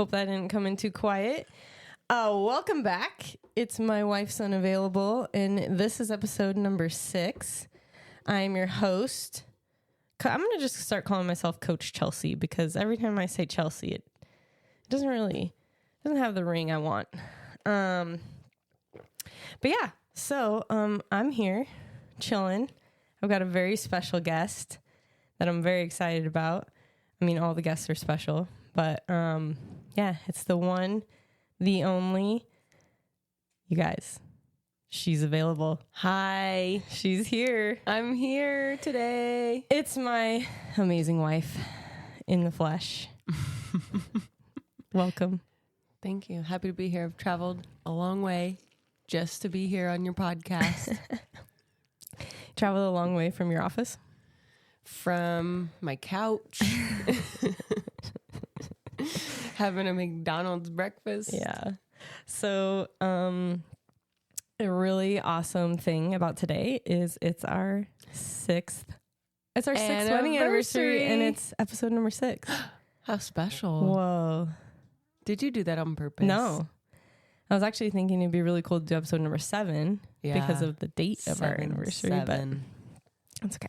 Hope that didn't come in too quiet. Welcome back. It's My Wife's Unavailable, and this is episode number 6. I'm your host. I'm going to just start calling myself Coach Chelsea because every time I say Chelsea, it doesn't have the ring I want. But yeah, so I'm here chilling. I've got a very special guest that I'm very excited about. I mean, all the guests are special, but yeah, it's the one, the only. You guys, she's available. Hi. She's here. I'm here today. It's my amazing wife in the flesh. Welcome. Thank you. Happy to be here. I've traveled a long way just to be here on your podcast. Traveled a long way from your office? From my couch. Having a McDonald's breakfast. Yeah. So, a really awesome thing about today is it's our sixth wedding anniversary, and it's episode number 6. How special. Whoa. Did you do that on purpose? No. I was actually thinking it'd be really cool to do episode number 7 because of the date of our anniversary, but that's okay.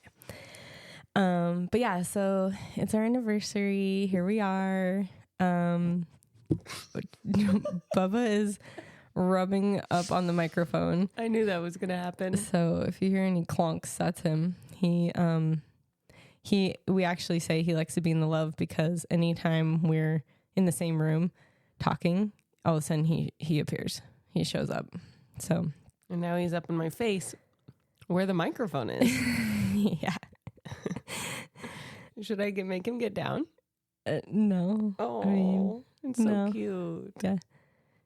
But yeah, so it's our anniversary. Here we are. Bubba is rubbing up on the microphone. I knew that was gonna happen. So if you hear any clonks, that's him. We actually say he likes to be in the love because anytime we're in the same room talking, all of a sudden he appears. He shows up. So and now he's up in my face where the microphone is. Yeah. Should I make him get down? No. Oh, I mean, it's so cute. Yeah.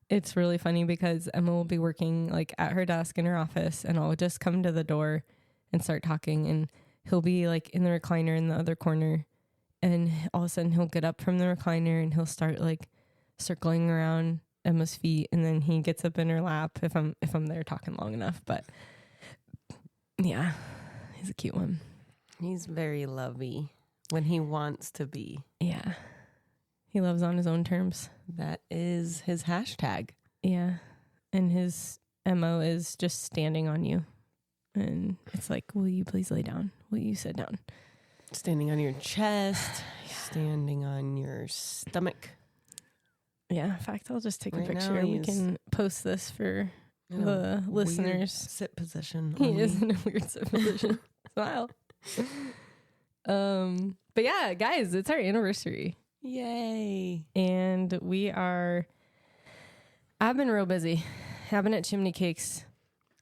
It's really funny because Emma will be working like at her desk in her office, and I'll just come to the door and start talking, and he'll be like in the recliner in the other corner, and all of a sudden he'll get up from the recliner and he'll start like circling around Emma's feet, and then he gets up in her lap if I'm there talking long enough. But yeah, he's a cute one. He's very lovey when he wants to be. Yeah. He loves on his own terms. That is his hashtag. Yeah. And his MO is just standing on you. And it's like, will you please lay down? Will you sit down? Standing on your chest, standing on your stomach. Yeah. In fact, I'll just take a Right picture. now We can post this for the listeners. Sit position. He is in a weird sit position. Smile. But yeah, guys, it's our anniversary. Yay. And I've been real busy. I've been at Chimney Cakes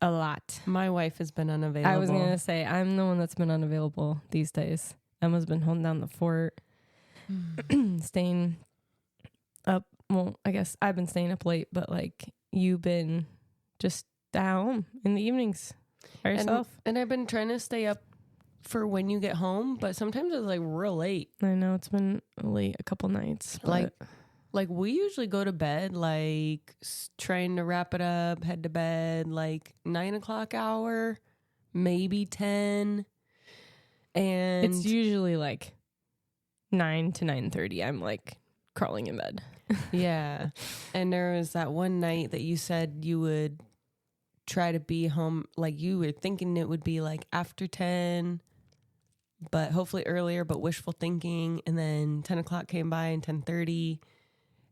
a lot. My wife has been unavailable. I was going to say, I'm the one that's been unavailable these days. Emma's been holding down the fort, staying up. Well, I guess I've been staying up late, but like you've been just at home in the evenings by yourself. And I've been trying to stay up for when you get home, but sometimes it's like real late. I know it's been late a couple nights. Like we usually go to bed, like trying to wrap it up, head to bed, like 9 o'clock hour, maybe 10. And it's usually like 9 to 9:30. I'm like crawling in bed. Yeah. And there was that one night that you said you would try to be home. Like you were thinking it would be like after 10, but hopefully earlier, but wishful thinking. And then 10 o'clock came by and 10:30.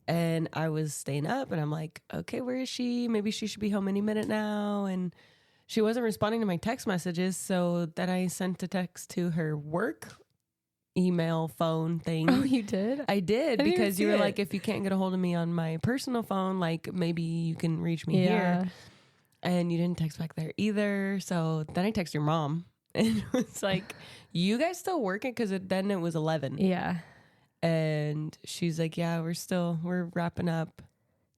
And I was staying up and I'm like, okay, where is she? Maybe she should be home any minute now. And she wasn't responding to my text messages. So then I sent a text to her work email phone thing. Oh, you did? I did because you were like, if you can't get a hold of me on my personal phone, like maybe you can reach me here. And you didn't text back there either. So then I texted your mom and it was like, you guys still working? Because then it was 11. Yeah. And she's like, yeah, we're wrapping up.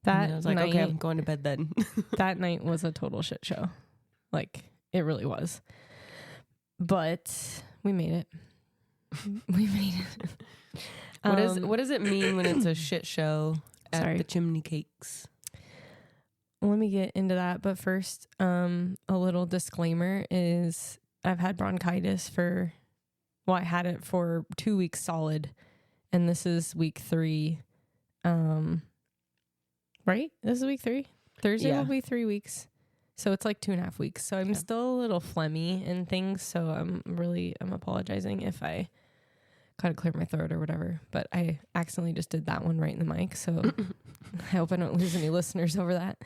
That and I was like, night, okay, I'm going to bed then. That night was a total shit show. Like, it really was. But we made it. We made it. What does it mean when it's a shit show at the Chimney Cakes? Let me get into that. But first, a little disclaimer is I've had bronchitis I had it for 2 weeks solid. And this is week 3. Right? This is week 3. Thursday Yeah. will be 3 weeks. So it's like 2.5 weeks. So I'm Yeah. still a little phlegmy and things. So I'm apologizing if I gotta clear my throat or whatever. But I accidentally just did that one right in the mic. So I hope I don't lose any listeners over that.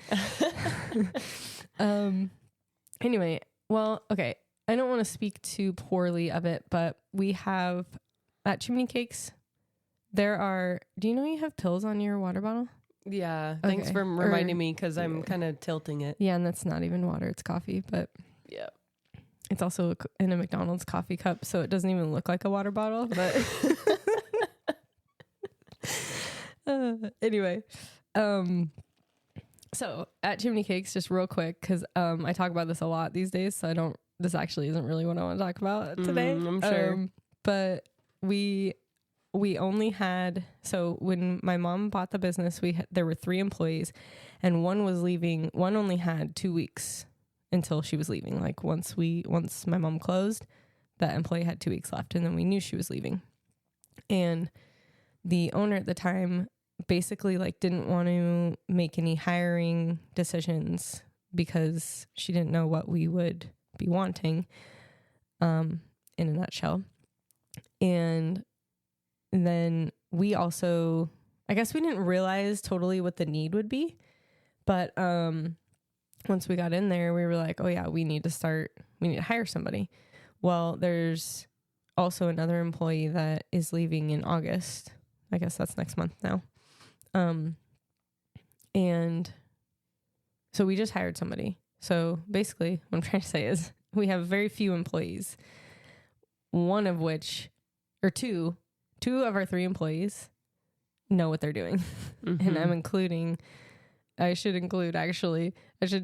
Anyway, well, okay. I don't want to speak too poorly of it, but we have at Chimney Cakes, do you know you have pills on your water bottle? Yeah. Thanks Okay. for reminding me because I'm kind of tilting it. Yeah, and that's not even water, it's coffee, but Yeah. it's also in a McDonald's coffee cup, so it doesn't even look like a water bottle, but anyway. So at Chimney Cakes, just real quick, because I talk about this a lot these days, so this actually isn't really what I want to talk about today. I'm sure. But we only had, so when my mom bought the business, there were 3 employees, and one was leaving. One only had 2 weeks until she was leaving. Like once my mom closed, that employee had 2 weeks left, and then we knew she was leaving. And the owner at the time basically like didn't want to make any hiring decisions because she didn't know what we would be wanting, in a nutshell. And then we also, I guess we didn't realize totally what the need would be, but once we got in there, we were like, oh yeah, we need to hire somebody. Well, there's also another employee that is leaving in August. I guess that's next month now. And so we just hired somebody. So basically what I'm trying to say is we have very few employees, one of which, or two of our 3 employees know what they're doing. Mm-hmm. And I should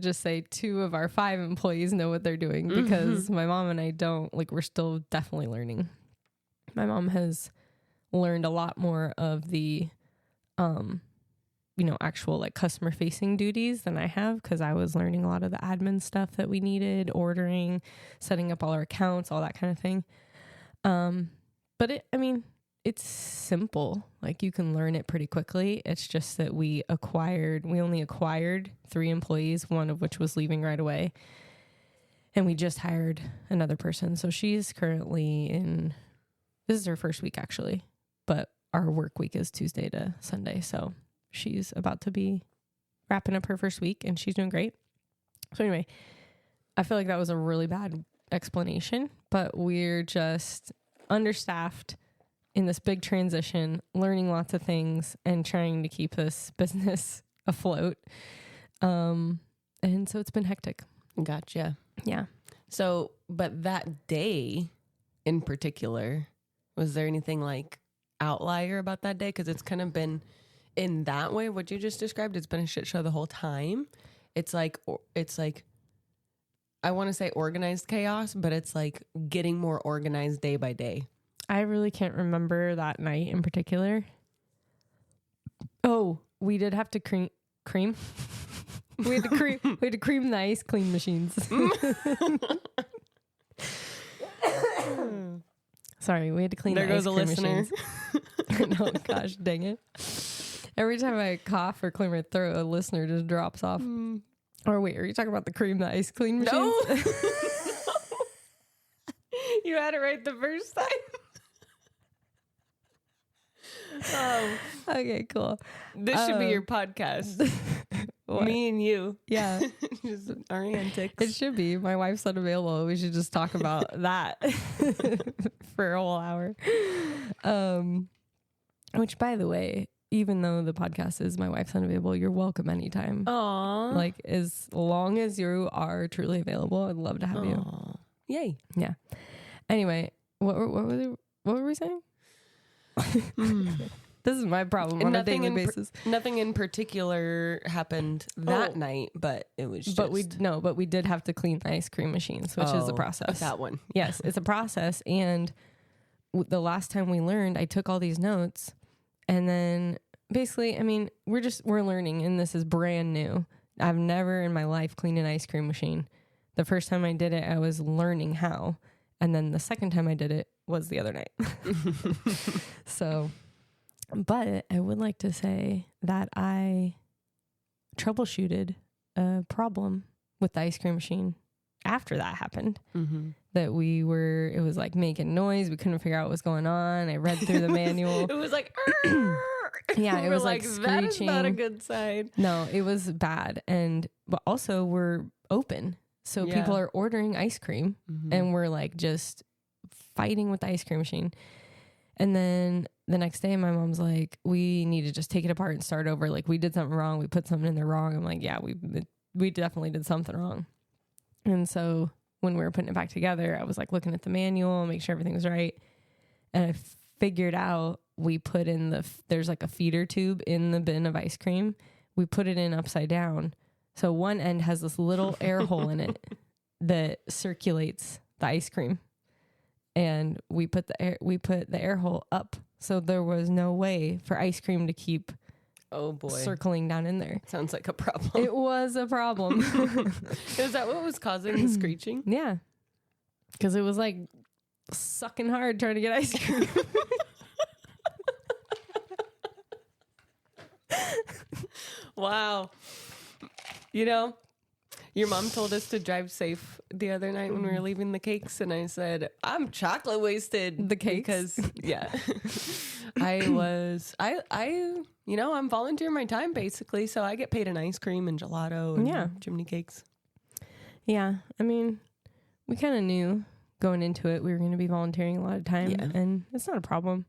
just say 2 of our 5 employees know what they're doing, because my mom and I don't, like, we're still definitely learning. My mom has learned a lot more of the, actual like customer facing duties than I have, because I was learning a lot of the admin stuff that we needed, ordering, setting up all our accounts, all that kind of thing. But it's simple. Like, you can learn it pretty quickly. It's just that we only acquired 3 employees, one of which was leaving right away. And we just hired another person. So she's currently this is her first week actually, but our work week is Tuesday to Sunday. So she's about to be wrapping up her first week, and she's doing great. So anyway, I feel like that was a really bad explanation, but we're just understaffed in this big transition, learning lots of things and trying to keep this business afloat. And so it's been hectic. Gotcha. Yeah. So, but that day in particular, was there anything like outlier about that day? Because it's kind of been in that way, what you just described, it's been a shit show the whole time. It's like, I want to say organized chaos, but it's like getting more organized day by day. I really can't remember that night in particular. Oh, we did have to cream. We had to cream the ice cream machines. Sorry, we had to clean there the ice goes a cream listener. machines. No, gosh, dang it. Every time I cough or clear my throat, a listener just drops off. Or wait, are you talking about the ice cream machines? No. You had it right the first time. Oh, okay, cool. this should be your podcast. Me and you. Yeah. Just our antics. It should be. My wife's unavailable. We should just talk about that for a whole hour. Which, by the way, even though the podcast is my wife's unavailable, you're welcome anytime. Aww. Like, as long as you are truly available, I'd love to have you. Yay. Yeah. Anyway, what were we saying? This is my problem on a daily basis. Nothing in particular happened that night, but it was just... But we did have to clean the ice cream machines, which is a process. That one. Yes, it's a process. And the last time we learned, I took all these notes, and then basically, we're learning, and this is brand new. I've never in my life cleaned an ice cream machine. The first time I did it, I was learning how. And then the second time I did it was the other night. So But I would like to say that I troubleshooted a problem with the ice cream machine after that happened. Mm-hmm. That it was like making noise. We couldn't figure out what was going on. I read through the manual. It was like, Yeah, it we're was like that is not a screeching. good sign. No, it was bad. But also we're open. So Yeah. people are ordering ice cream and we're like just fighting with the ice cream machine. And then the next day my mom's like, we need to just take it apart and start over. Like we did something wrong. We put something in there wrong. I'm like, yeah, we definitely did something wrong. And so when we were putting it back together, I was like looking at the manual, make sure everything was right. And I figured out we put in there's like a feeder tube in the bin of ice cream. We put it in upside down. So one end has this little air hole in it that circulates the ice cream. And we put the air hole up. So there was no way for ice cream to keep circling down in there. Sounds like a problem. It was a problem. Is that what was causing the screeching? Yeah. Because it was like sucking hard trying to get ice cream. Wow. You know, your mom told us to drive safe the other night when we were leaving the cakes, and I said, I'm chocolate wasted. The cakes? Because, yeah. I'm volunteering my time basically, so I get paid an ice cream and gelato and chimney cakes. Yeah. I mean, we kind of knew going into it we were going to be volunteering a lot of time, and it's not a problem.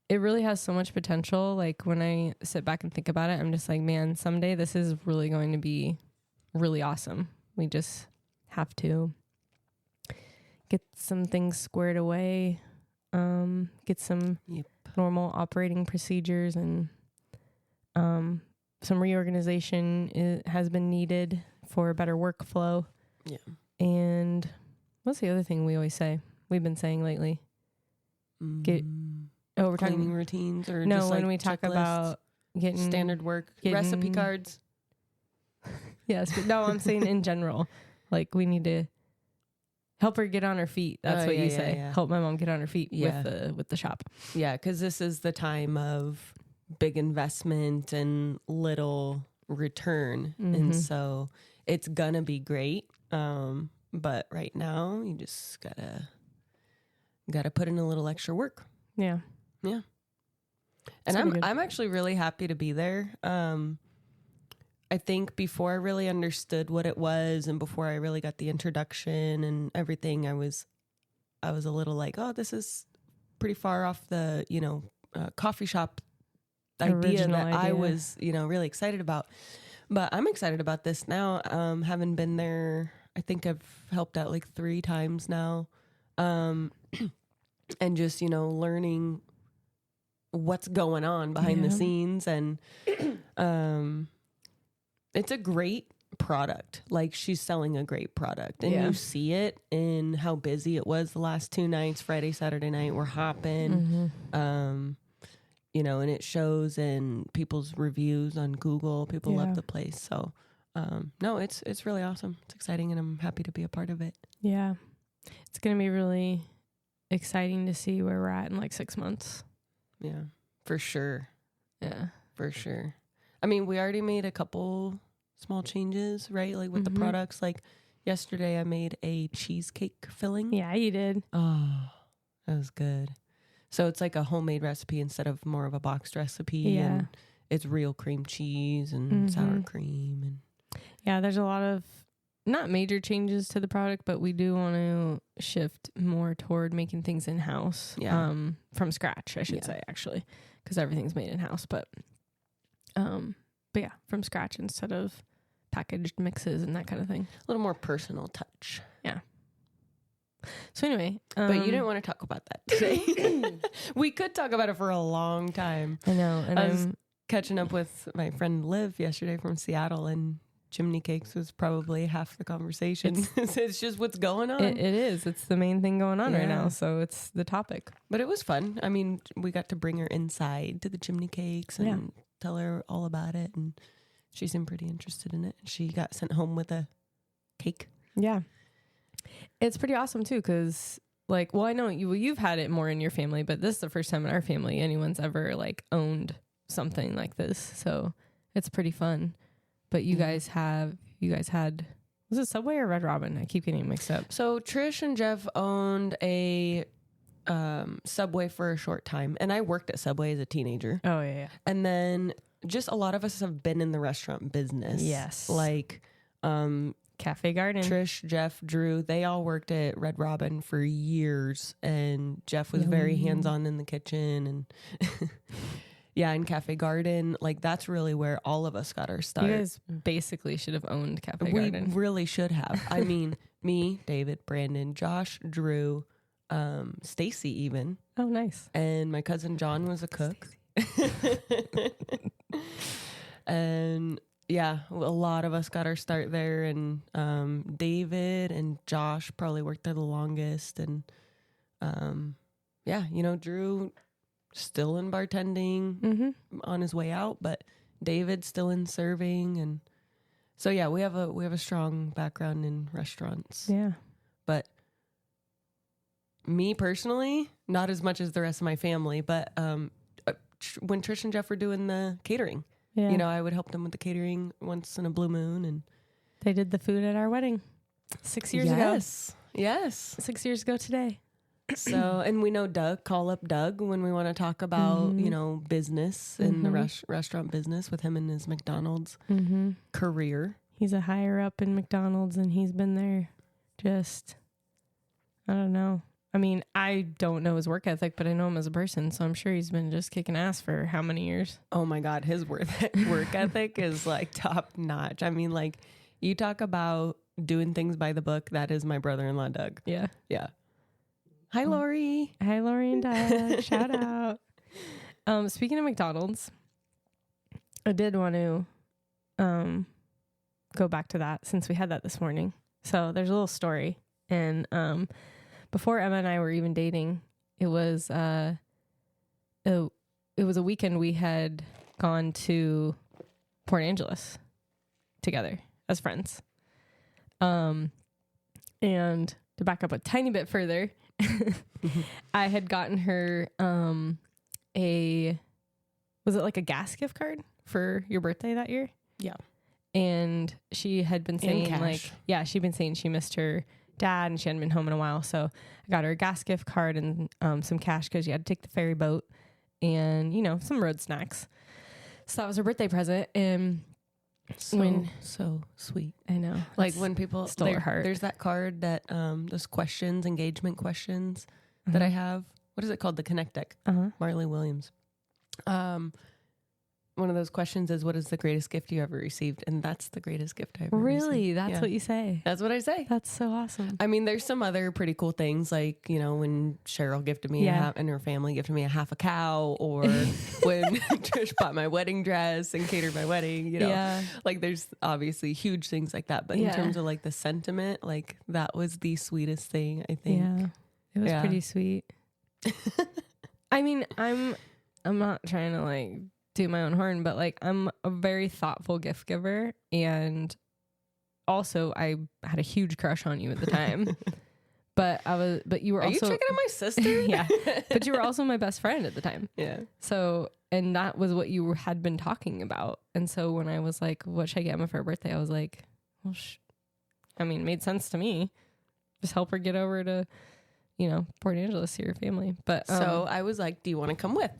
It really has so much potential. Like when I sit back and think about it, I'm just like, man, someday this is really going to be really awesome. We just have to get some things squared away, get some normal operating procedures, and some reorganization has been needed for a better workflow. Yeah. And what's the other thing we always say? We've been saying lately? We're cleaning routines, or no, just when like we talk checklists, about getting standard work, recipe cards. Yes, but no, I'm saying in general, like we need to help her get on her feet. That's what you say. Yeah. Help my mom get on her feet with the shop. Yeah, because this is the time of big investment and little return, and so it's gonna be great. But right now, you just gotta put in a little extra work. Yeah. Yeah. And I'm actually really happy to be there. I think before I really understood what it was, and before I really got the introduction and everything, I was a little like, oh, this is pretty far off the, coffee shop idea that I was, really excited about. But I'm excited about this now. Having been there, I think I've helped out like 3 times now. And just, learning what's going on behind the scenes. And it's a great product. Like, she's selling a great product. And you see it in how busy it was the last 2 nights. Friday, Saturday night, we're hopping. And it shows in people's reviews on Google. People love the place. So, no, it's really awesome. It's exciting, and I'm happy to be a part of it. Yeah. It's going to be really exciting to see where we're at in like 6 months. Yeah, for sure. Yeah, for sure. I mean, we already made a couple small changes, right? Like with the products. Like yesterday, I made a cheesecake filling. Yeah, you did. Oh, that was good. So it's like a homemade recipe instead of more of a boxed recipe. Yeah. And it's real cream cheese and sour cream. And yeah, there's a lot of not major changes to the product, but we do want to shift more toward making things in-house. Yeah. From scratch, I should say, actually, because everything's made in-house. But yeah, from scratch instead of packaged mixes and that kind of thing. A little more personal touch. Yeah. So anyway, but you didn't want to talk about that today. We could talk about it for a long time. I know. And I was catching up with my friend Liv yesterday from Seattle, and chimney cakes was probably half the conversation. It's just what's going on. It is. It's the main thing going on right now. So it's the topic. But it was fun. I mean, we got to bring her inside to the chimney cakes and tell her all about it. And she seemed pretty interested in it. She got sent home with a cake. Yeah. It's pretty awesome too, because like, well, I know you've had it more in your family, but this is the first time in our family anyone's ever like owned something like this. So it's pretty fun. But you guys had, was it Subway or Red Robin? I keep getting mixed up. So Trish and Jeff owned a Subway for a short time, and I worked at Subway as a teenager. Oh yeah. And then just a lot of us have been in the restaurant business. Yes. Like Cafe Garden. Trish, Jeff, Drew, they all worked at Red Robin for years, and Jeff was very hands-on in the kitchen, and yeah, in Cafe Garden. Like, that's really where all of us got our start. You guys basically should have owned Cafe We Garden. really should have. I mean, me, David, Brandon, Josh, Drew, Stacy even. Oh, nice. And my cousin John was a cook. And yeah, a lot of us got our start there, and David and Josh probably worked there the longest, and yeah, you know, Drew still in bartending on his way out, but David still in serving, and so yeah, we have a strong background in restaurants. Yeah. But me personally, not as much as the rest of my family, but when Trish and Jeff were doing the catering, Yeah. you know, I would help them with the catering once in a blue moon, and They did the food at our wedding 6 years ago. Yes. 6 years ago today. So, and we know Doug, call up Doug when we want to talk about, you know, business in the restaurant business with him and his McDonald's career. He's a higher up in McDonald's, and he's been there just, I don't know. I mean, I don't know his work ethic, but I know him as a person, so I'm sure he's been just kicking ass for how many years? Oh my God, his work ethic is like top notch. I mean, like, you talk about doing things by the book, that is my brother-in-law, Doug. Yeah. Yeah. Hi, Lori. Hi, Lori and Doug. Shout out. Speaking of McDonald's, I did want to go back to that since we had that this morning. So there's a little story. And before Emma and I were even dating, it was a weekend we had gone to Port Angeles together as friends. And to back up a tiny bit further, I had gotten her was it like a gas gift card for your birthday that year? Yeah. And she had been saying cash. like, yeah, she'd been saying she missed her dad and she hadn't been home in a while. So I got her a gas gift card and some cash because she had to take the ferry boat and, you know, some road snacks. So that was her birthday present. And so sweet. I know, Like when people stole her heart. There's that card that those questions, engagement questions that I have. What is it called? The Connect Deck. Marley Williams. One of those questions is, what is the greatest gift you ever received? And that's the greatest gift I ever received. Really? That's Yeah. what you say? That's what I say. That's so awesome. I mean, there's some other pretty cool things, like, you know, when Cheryl gifted me and her family gifted me a half a cow, or when Trish bought my wedding dress and catered my wedding, you know, like there's obviously huge things like that. But in terms of like the sentiment, like that was the sweetest thing, I think. Yeah, it was pretty sweet. I mean, I'm not trying to like do my own horn, but like I'm a very thoughtful gift giver, and also I had a huge crush on you at the time. But you were Are also you checking on my sister? Yeah, but you were also my best friend at the time. Yeah. So, and that was what you had been talking about. And so when I was like, what should I get Emma for her birthday? I was like, well, I mean, it made sense to me. Just help her get over to, you know, Port Angeles to your family. But So I was like, do you want to come with?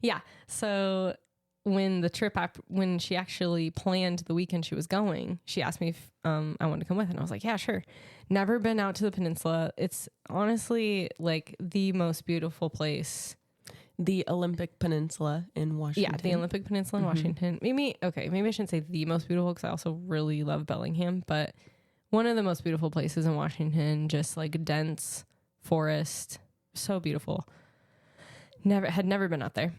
Yeah. So when the trip, when she actually planned the weekend she was going, she asked me if I wanted to come with. And I was like, yeah, sure. Never been out to the peninsula. It's honestly like the most beautiful place. The Olympic Peninsula in Washington. Yeah, the Olympic Peninsula in Washington. Maybe I shouldn't say the most beautiful because I also really love Bellingham, but one of the most beautiful places in Washington, just like dense forest. So beautiful. Had never been out there.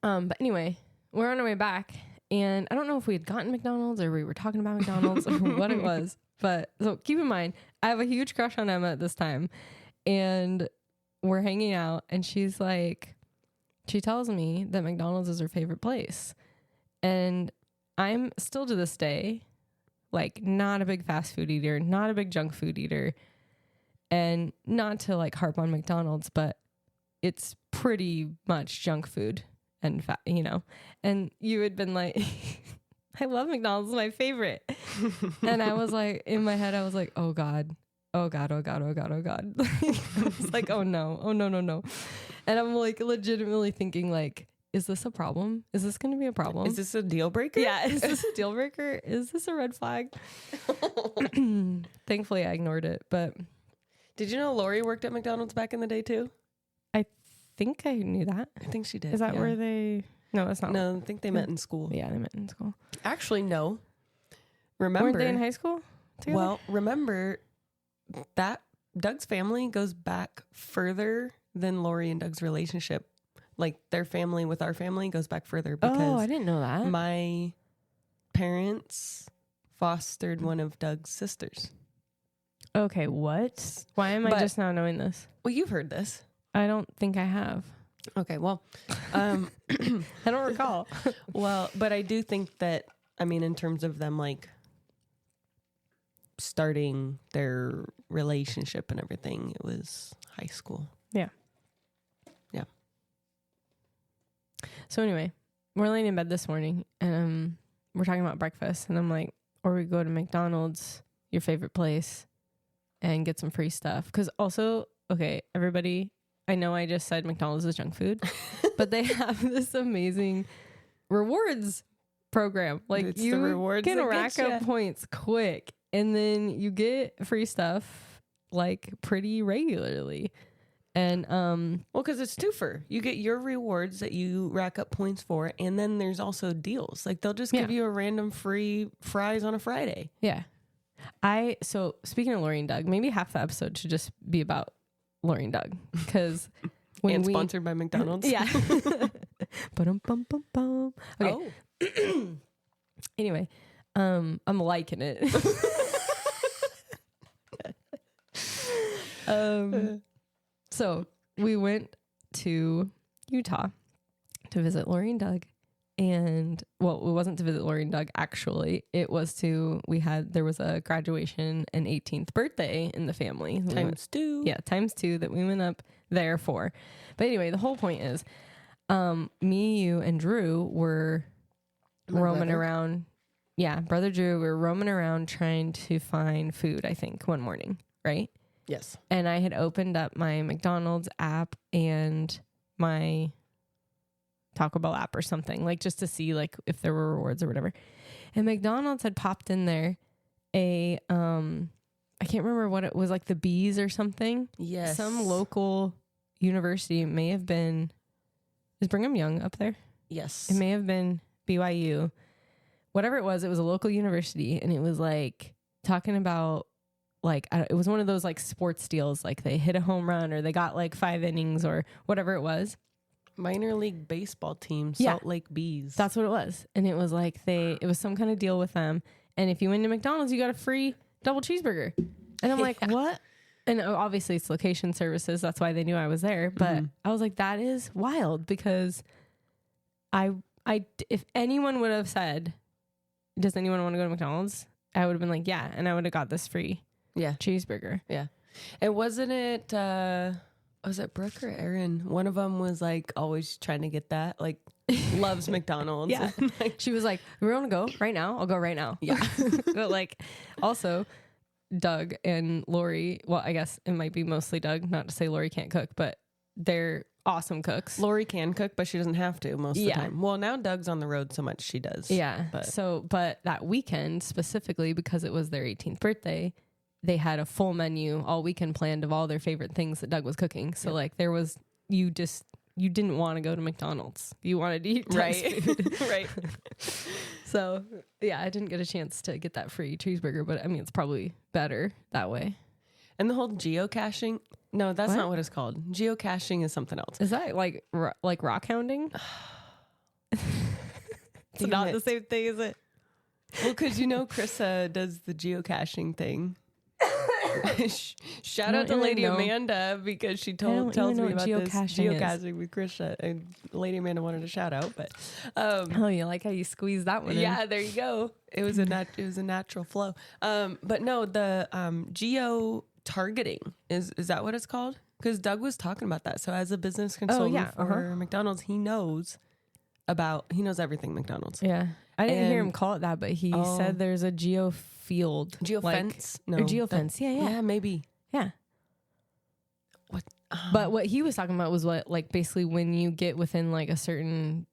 But anyway, we're on our way back, and I don't know if we had gotten McDonald's or we were talking about McDonald's or what it was. But so keep in mind, I have a huge crush on Emma at this time, and we're hanging out, and she tells me that McDonald's is her favorite place. And I'm still to this day, like, not a big fast food eater, not a big junk food eater. And not to like harp on McDonald's, but it's pretty much junk food and fat, you know. And you had been like, I love McDonald's, it's my favorite. And I was like, in my head, I was like, oh God. Oh God, oh God, oh God, oh God. I was like, oh no, oh no, no, no. And I'm like legitimately thinking like, is this a problem? Is this going to be a problem? Is this a deal breaker? Yeah. Is this a deal breaker? Is this a red flag? Thankfully I ignored it, but Did you know Lori worked at McDonald's back in the day too? I think I knew that. I think she did. Is that where they, no, that's not. No, I think they met in school. Yeah, they met in school. Actually, no. Remember. Weren't they in high school together? Well, remember that Doug's family goes back further than Lori and Doug's relationship. Like their family with our family goes back further because oh, I didn't know that. my parents fostered one of Doug's sisters. Okay, what? Why am I But- just now knowing this? Well, you've heard this. I don't think I have. Okay, well, I don't recall. well, but I do think that, I mean, in terms of them like starting their relationship and everything, it was high school. Yeah. Yeah. So anyway, we're laying in bed this morning and we're talking about breakfast and I'm like, or we go to McDonald's, your favorite place, and get some free stuff. Because also, okay, everybody, I know I just said McDonald's is junk food, but they have this amazing rewards program. Like It's the you rewards can that rack get up ya. points quick and then you get free stuff like pretty regularly. And Well, because it's twofer. You get your rewards that you rack up points for, and then there's also deals. Like they'll just give Yeah. you a random free fries on a Friday. yeah. So speaking of Lori and Doug, maybe half the episode should just be about Lori and Doug. Because when And we sponsored by McDonald's. Yeah. Ba-dum-bum-bum-bum. Okay. Oh. Anyway, I'm liking it. So we went to Utah to visit Lori and Doug. And well, it wasn't to visit Lori and Doug, actually. It was there was a graduation and 18th birthday in the family. We went- Times two. yeah, times two that we went up there for. But anyway, the whole point is me, you, and Drew were My roaming brother. around. Yeah, brother Drew, we were roaming around trying to find food, I think, one morning, right? Yes. And I had opened up my McDonald's app and my Taco Bell app or something, like just to see like if there were rewards or whatever. And McDonald's had popped in there I can't remember what it was, like the Bees or something. Yes. Some local university, may have been, is Brigham Young up there? Yes. It may have been BYU. Whatever it was a local university, and it was like talking about like, it was one of those like sports deals, like they hit a home run or they got like 5 innings or whatever it was. Minor league baseball team, Yeah. Salt Lake Bees. That's what it was. And it was like it was some kind of deal with them. And if you went to McDonald's, you got a free double cheeseburger. And I'm like, what? And obviously it's location services. That's why they knew I was there. But I was like, that is wild, because if anyone would have said, does anyone want to go to McDonald's? I would have been like, yeah. And I would have got this free Yeah. cheeseburger. Yeah. And wasn't it, was it Brooke or Aaron? One of them was like always trying to get that, like loves McDonald's. Yeah. Like, She was like, we want to go right now. I'll go right now. Yeah. But like, also Doug and Lori, well, I guess it might be mostly Doug, not to say Lori can't cook, but they're awesome cooks. Lori can cook, but she doesn't have to most of the Yeah. time. Well, now Doug's on the road so much she does. Yeah. But But that weekend specifically, because it was their 18th birthday, they had a full menu all weekend planned of all their favorite things that Doug was cooking. So like there was, you didn't want to go to McDonald's. You wanted to eat Doug's food. Right. So yeah, I didn't get a chance to get that free cheeseburger, but I mean, it's probably better that way. And the whole geocaching. No, that's What? not what it's called. Geocaching is something else. Is that like rock hounding? It's Damn not it. the same thing, is it? Well, because you know Krista does the geocaching thing. Shout I out don't to really Lady know. Amanda, because she don't tells even know me what about this geocaching is. geocaching with Krista, and Lady Amanda wanted a shout out, but Oh, you like how you squeeze that one in? yeah, there you go. It was a natural flow. But no, the geo targeting. Is that what it's called? Because Doug was talking about that. So as a business consultant for McDonald's, he knows everything McDonald's. Yeah. I didn't hear him call it that, but he said there's a geofence. Geofence? No. Or geofence. Yeah, maybe. Yeah. What? But what he was talking about was what, like, basically when you get within like a certain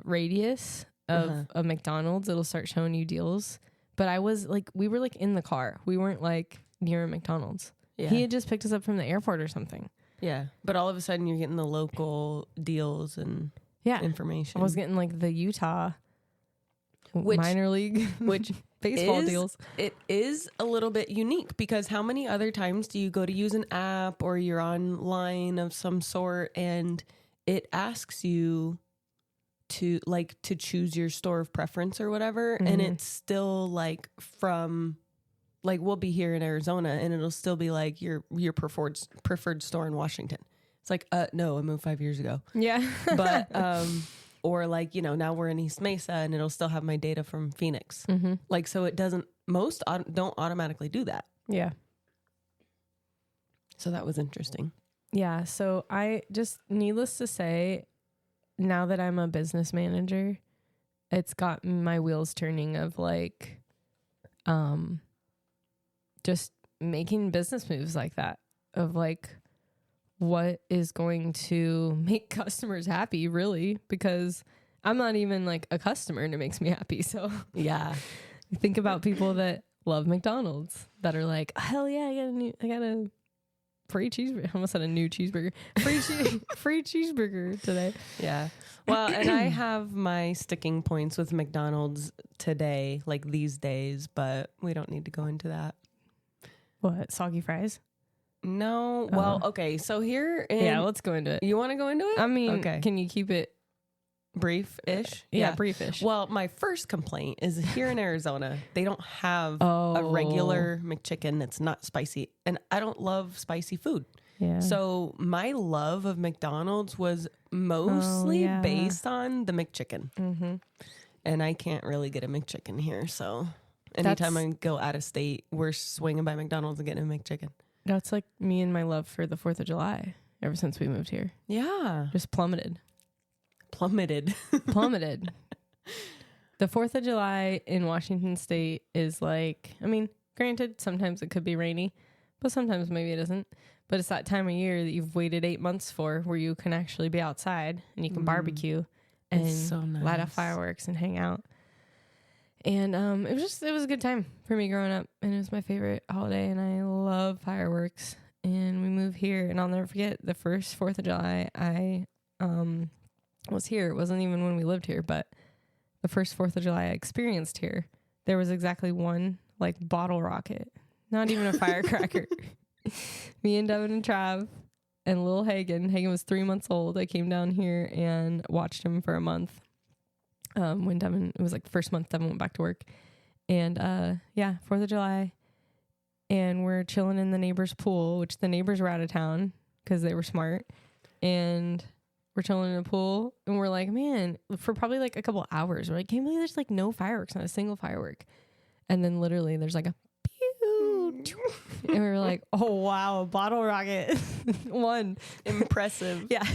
radius of a McDonald's, it'll start showing you deals. But I was like, we were like in the car. We weren't like near a McDonald's. Yeah. He had just picked us up from the airport or something. Yeah. But all of a sudden you're getting the local deals and information. I was getting like the Utah minor league which baseball deals. It is a little bit unique because how many other times do you go to use an app or you're online of some sort and it asks you to choose your store of preference or whatever, and it's still like from like we'll be here in Arizona and it'll still be like your preferred store in Washington. It's like no, I moved 5 years ago. Yeah. But or like, you know, now we're in East Mesa and it'll still have my data from Phoenix. Like, so it doesn't, most don't automatically do that. Yeah. So that was interesting. Yeah. So I just, needless to say, now that I'm a business manager, it's got my wheels turning of like, just making business moves like that, of like, what is going to make customers happy, really, because I'm not even like a customer and it makes me happy. So yeah, think about people that love McDonald's that are like, hell yeah, I got a free cheeseburger. I almost said a new cheeseburger. Free cheeseburger today. Yeah. Well, and I have my sticking points with McDonald's today, like these days, but we don't need to go into that. What, soggy fries? No. Well, okay. So here let's go into it. You want to go into it? I mean, can you keep it brief-ish? Yeah, brief-ish. Well, my first complaint is here in Arizona, they don't have a regular McChicken that's not spicy. And I don't love spicy food. Yeah. So my love of McDonald's was mostly based on the McChicken. And I can't really get a McChicken here. So anytime I go out of state, we're swinging by McDonald's and getting a McChicken. That's like me and my love for the 4th of July ever since we moved here. Yeah. Just plummeted. Plummeted. The 4th of July in Washington State is like, I mean, granted, sometimes it could be rainy, but sometimes maybe it isn't. But it's that time of year that you've waited 8 months for, where you can actually be outside and you can barbecue and so nice. light up fireworks and hang out. And it was a good time for me growing up, and it was my favorite holiday, and I love fireworks. And we moved here, and I'll never forget the first 4th of July I was here. It wasn't even when we lived here, but the first 4th of July I experienced here, there was exactly one like bottle rocket, not even a firecracker. Me and Devin and Trav and Lil Hagen was 3 months old. I came down here and watched him for a month. When Devin, it was like the first month Devin went back to work, and 4th of July, and we're chilling in the neighbor's pool, which the neighbors were out of town because they were smart, and we're chilling in a pool, and we're like, man, for probably like a couple hours, we're like, can't believe there's like no fireworks, not a single firework, and then literally there's like a pew, and we were like, oh wow, a bottle rocket, one, impressive, yeah.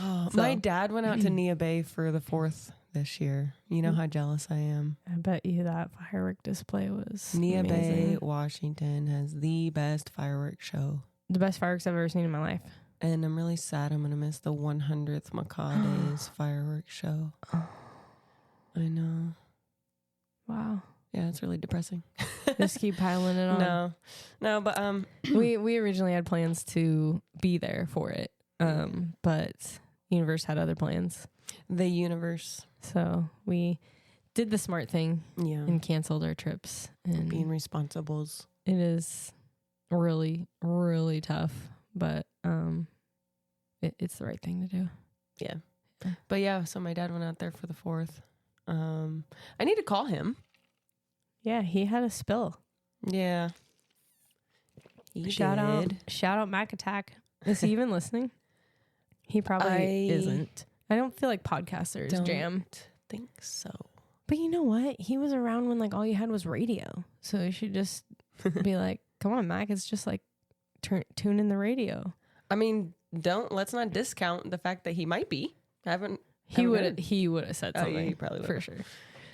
Oh, so, my dad went out to Nia Bay for the 4th this year. You know how jealous I am. I bet you that firework display was Nia amazing. Bay, Washington has the best fireworks show. The best fireworks I've ever seen in my life. And I'm really sad I'm going to miss the 100th Macades fireworks show. I know. Wow. Yeah, it's really depressing. Just keep piling it on. No, but we originally had plans to be there for it. But Universe had other plans. The Universe. So we did the smart thing and canceled our trips. And being responsibles. It is really, really tough, but it's the right thing to do. Yeah. But yeah, so my dad went out there for the 4th. I need to call him. Yeah, he had a spill. Yeah. Shout out Mac Attack. Is he even listening? He probably isn't. I don't feel like podcasts are his jam. Think so. But you know what? He was around when like all you had was radio. So you should just be like, come on, Mac, it's just like tune in the radio. I mean, let's not discount the fact that he might be. He would have said something. Yeah, he probably would for sure.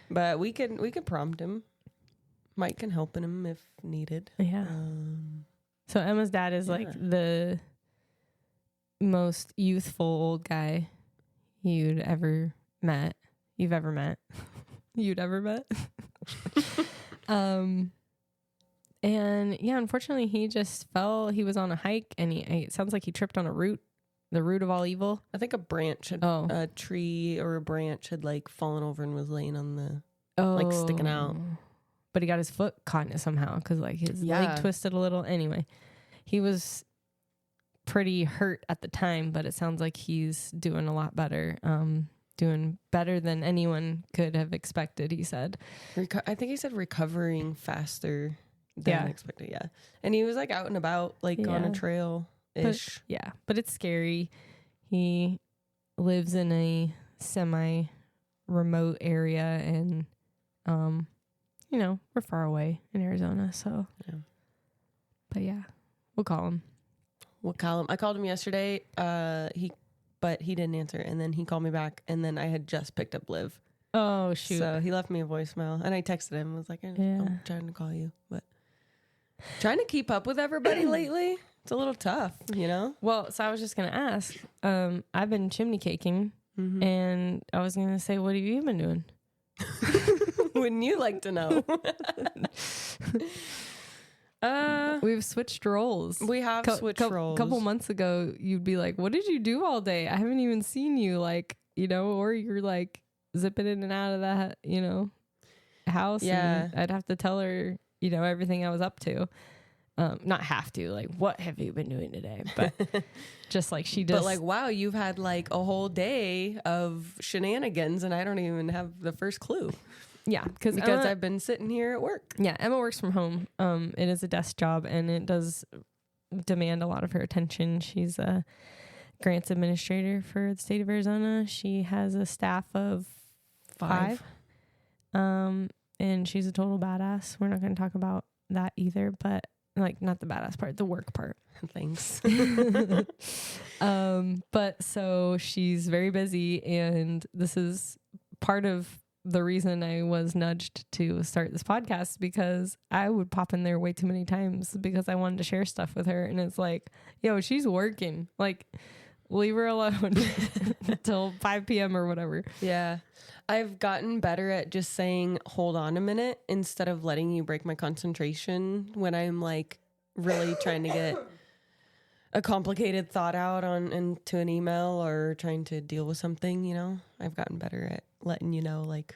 But we could prompt him. Mike can help him if needed. Yeah. So Emma's dad is like the most youthful old guy you've ever met. You'd ever met. And yeah, unfortunately he just fell. He was on a hike and it sounds like he tripped on the root of all evil. I think a tree or a branch had like fallen over and was laying on like sticking out. But he got his foot caught in it somehow because like his leg twisted a little. Anyway, he was pretty hurt at the time, but it sounds like he's doing a lot better. Doing better than anyone could have expected, he said. I think he said recovering faster than expected. Yeah. And he was like out and about, like on a trail-ish. But it's scary. He lives in a semi-remote area and, we're far away in Arizona, so. Yeah. But yeah, we'll call him. I called him yesterday. But he didn't answer, and then he called me back, and then I had just picked up Liv. Oh, shoot. So he left me a voicemail, and I texted him. I was like, I'm trying to call you, but trying to keep up with everybody lately, it's a little tough, you know? Well, so I was just going to ask, I've been chimney caking, and I was going to say, what have you been doing? Wouldn't you like to know? We've switched roles. We have switched roles. A couple months ago, you'd be like, what did you do all day? I haven't even seen you, like, or you're like zipping in and out of that, house. Yeah. And I'd have to tell her, everything I was up to. Not have to, like, what have you been doing today? But just like she does. But like, wow, you've had like a whole day of shenanigans and I don't even have the first clue. Yeah, because I've been sitting here at work. Yeah, Emma works from home. It is a desk job, and it does demand a lot of her attention. She's a grants administrator for the state of Arizona. She has a staff of 5. And she's a total badass. We're not going to talk about that either, but like not the badass part, the work part. Thanks. But so she's very busy, and this is part of the reason I was nudged to start this podcast, because I would pop in there way too many times because I wanted to share stuff with her. And it's like, yo, she's working. Like, leave her alone until 5 p.m. or whatever. Yeah. I've gotten better at just saying, hold on a minute, instead of letting you break my concentration when I'm like really trying to get a complicated thought out into an email or trying to deal with something, I've gotten better at letting you know, like,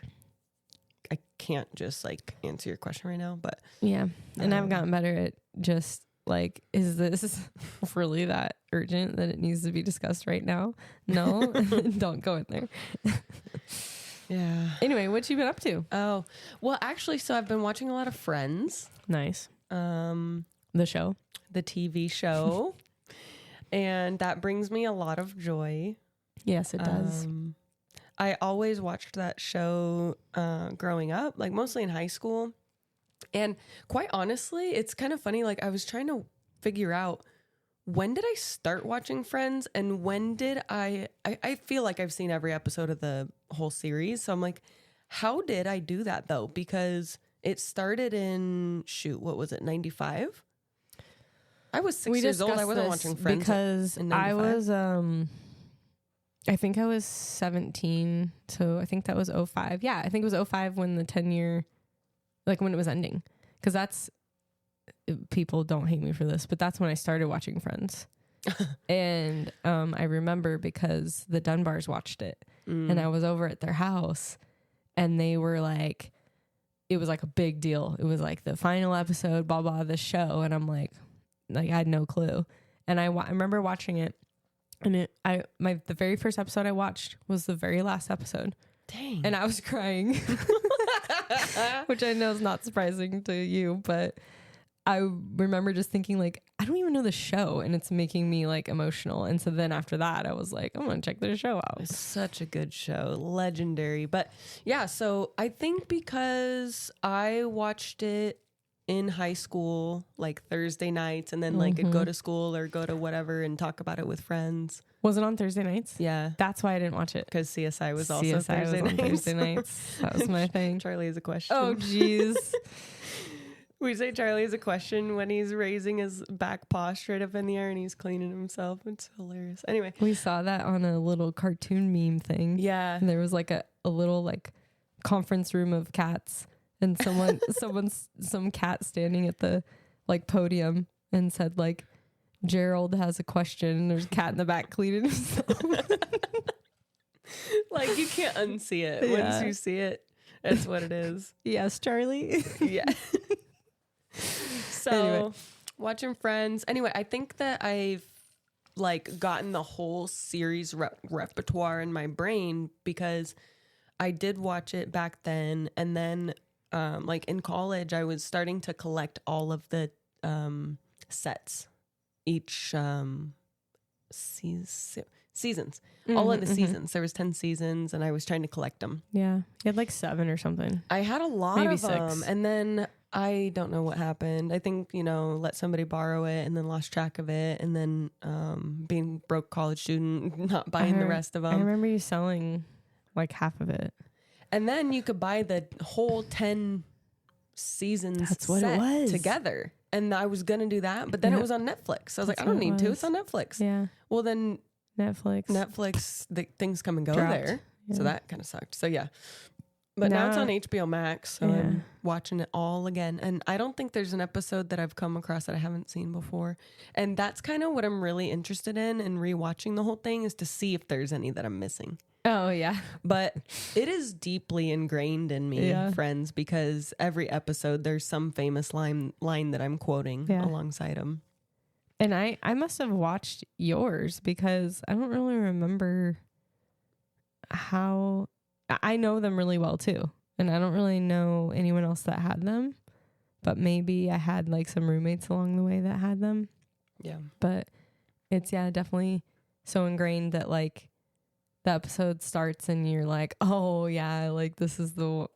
I can't just like answer your question right now, but yeah. And I've gotten better at just like, is this really that urgent that it needs to be discussed right now? No, don't go in there. Yeah. Anyway, what you been up to? Oh, well, actually, so I've been watching a lot of Friends. Nice. The TV show. And that brings me a lot of joy. Yes, it does. I always watched that show growing up, like mostly in high school. And quite honestly, it's kind of funny. Like I was trying to figure out, when did I start watching Friends and when did I feel like I've seen every episode of the whole series. So I'm like, how did I do that though? Because it started in, what was it, 95? I was 6 years old. I wasn't watching Friends because I was, I think I was 17. So I think that was 05. Yeah, I think it was 05 when the 10-year, like when it was ending. Because that's, people don't hate me for this, but that's when I started watching Friends. And I remember because the Dunbars watched it and I was over at their house and they were like, it was like a big deal. It was like the final episode, blah, blah, this show. And I'm like I had no clue. And I remember watching it, and the very first episode I watched was the very last episode. Dang. And I was crying, which I know is not surprising to you, but I remember just thinking like, I don't even know the show and it's making me like emotional. And so then after that, I was like, I'm going to check the show out. It's such a good show. Legendary. But yeah, so I think because I watched it in high school, like Thursday nights, and then like I'd go to school or go to whatever and talk about it with friends. Was it on Thursday nights? Yeah. That's why I didn't watch it. Because CSI was also CSI Thursday was on nights. Thursday nights. That was my thing. Charlie has a question. Oh, jeez. We say Charlie has a question when he's raising his back paw straight up in the air and he's cleaning himself. It's hilarious. Anyway. We saw that on a little cartoon meme thing. Yeah. And there was like a little like conference room of cats, and some cat standing at the like podium and said like, Gerald has a question, and there's a cat in the back cleaning himself. Like you can't unsee it. Yeah. Once you see it, that's what it is. Yes, Charlie. Yeah. So Anyway. watching Friends. Anyway, I think that I've like gotten the whole series repertoire in my brain because I did watch it back then, and then like in college I was starting to collect all of the sets, each seasons, all of the seasons. There was 10 seasons, and I was trying to collect them. Yeah. You had like 7 or something. I had a lot Maybe of 6. them, and then I don't know what happened. I think, let somebody borrow it and then lost track of it, and then being broke college student, not buying the rest of them. I remember you selling like half of it. And then you could buy the whole 10 seasons That's what it was. together. And I was going to do that, but then it was on Netflix. So I was like, I don't need to. It's on Netflix. Yeah. Well, then Netflix, the things come and go dropped. there. Yeah. So that kind of sucked. So yeah. But now it's on HBO Max, so I'm watching it all again. And I don't think there's an episode that I've come across that I haven't seen before. And that's kind of what I'm really interested in rewatching the whole thing, is to see if there's any that I'm missing. Oh, yeah. But it is deeply ingrained in me, Friends, because every episode there's some famous line that I'm quoting alongside them. And I must have watched yours because I don't really remember how... I know them really well too, and I don't really know anyone else that had them, but maybe I had like some roommates along the way that had them. Yeah. But it's definitely so ingrained that like the episode starts and you're like, oh yeah, like this is the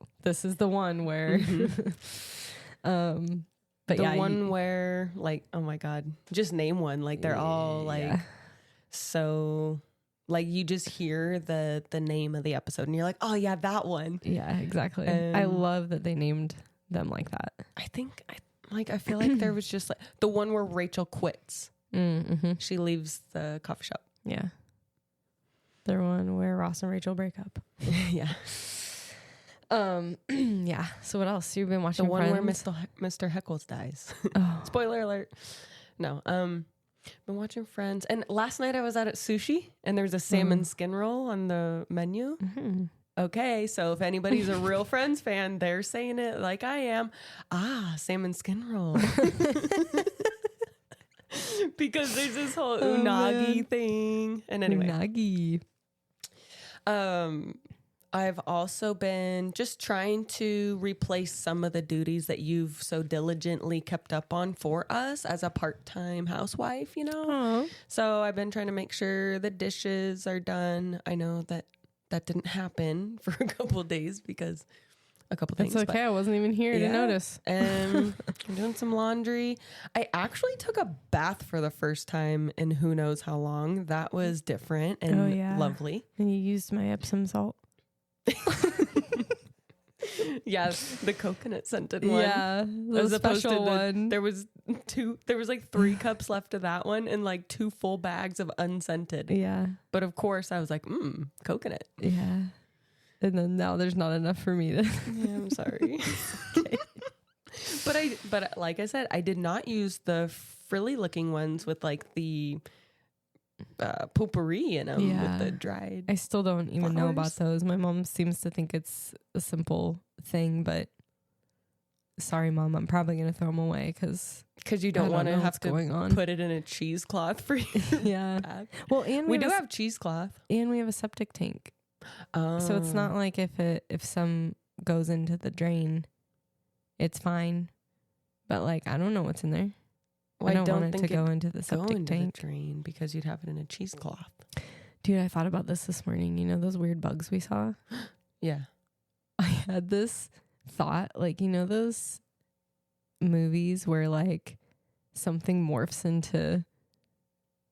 one where but the one where like, oh my God, just name one. Like they're all like so like you just hear the name of the episode and you're like, oh yeah, that one. Yeah, exactly. I love that they named them like that. I feel like there was just like the one where Rachel quits. Mm-hmm. She leaves the coffee shop. Yeah. The one where Ross and Rachel break up. Yeah. Yeah. So what else? You've been watching the one Friends? where Mr. Heckles dies. Oh. Spoiler alert. No. Been watching Friends, and last night I was out at sushi, and there was a salmon skin roll on the menu. Mm-hmm. Okay, so if anybody's a real Friends fan, they're saying it like I am. Salmon skin roll. Because there's this whole unagi thing. And anyway. Unagi. I've also been just trying to replace some of the duties that you've so diligently kept up on for us as a part-time housewife, Aww. So I've been trying to make sure the dishes are done. I know that didn't happen for a couple of days because a couple things. It's okay. I wasn't even here to notice. And I'm doing some laundry. I actually took a bath for the first time in who knows how long. That was different and lovely. And you used my Epsom salt. Yeah, the coconut scented one. Yeah, the special one. There was like 3 cups left of that one and like 2 full bags of unscented. Yeah. But of course I was like, coconut. Yeah. And then now there's not enough for me to. Yeah, I'm sorry. Okay. But like I said, I did not use the frilly looking ones with like the poopery in them with the dried. I still don't even know about flowers. those. My mom seems to think it's a simple thing, but sorry, Mom, I'm probably going to throw them away because you don't want to have to going on. put it in a cheesecloth for you. Yeah. Well, and we do have cheesecloth, and we have a septic tank. Oh. So it's not like if some goes into the drain, it's fine. But like, I don't know what's in there. Well, I don't want it to go into the septic into tank. the drain because you'd have it in a cheesecloth. Dude, I thought about this morning. You know those weird bugs we saw? Yeah. I had this thought, like, you know those movies where like something morphs into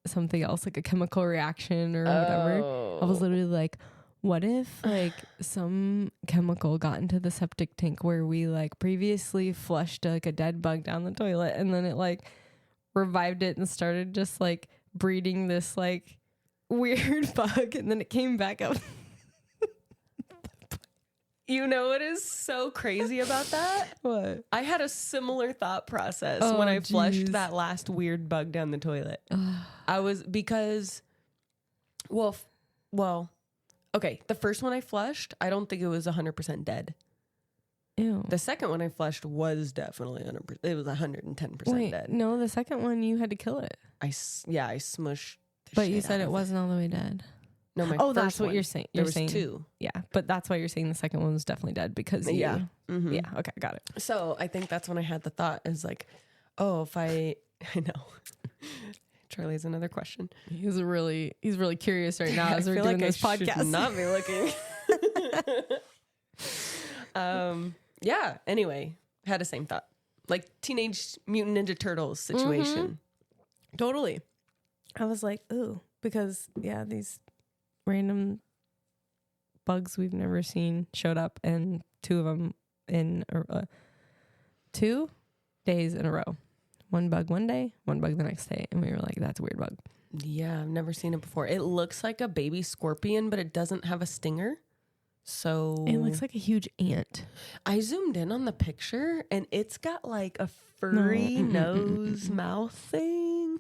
something else, like a chemical reaction or whatever. I was literally like, what if like some chemical got into the septic tank where we like previously flushed like a dead bug down the toilet, and then it like revived it and started just like breeding this like weird bug, and then it came back up. You know what is so crazy about that? What? I had a similar thought process Oh, when I flushed geez. that last weird bug down the toilet. I was because, well, okay. The first one I flushed, I don't think it was 100% dead. Ew. The second one I flushed was definitely 100%. It was 110% Wait, dead. no, the second one you had to kill it. I smushed. The But you shit said out it of wasn't all the way dead. No, my Oh, first that's what one, you're saying. There You're was saying 2. Yeah, but that's why you're saying the second one was definitely dead because you, Yeah. Mm-hmm. Yeah, okay, got it. So I think that's when I had the thought is like, oh, if I know. Charlie has another question. He's really curious right now as I we're feel doing like this I podcast. should not be looking. Yeah. Anyway, had the same thought, like Teenage Mutant Ninja Turtles situation. Totally. I was like, ooh, because yeah, these random bugs we've never seen showed up, and 2 of them in 2 days in a row. 1 bug one day, 1 bug the next day, and we were like, that's a weird bug. Yeah, I've never seen it before. It looks like a baby scorpion, but it doesn't have a stinger. So It looks like a huge ant. I zoomed in on the picture, and it's got like a furry nose mouth thing.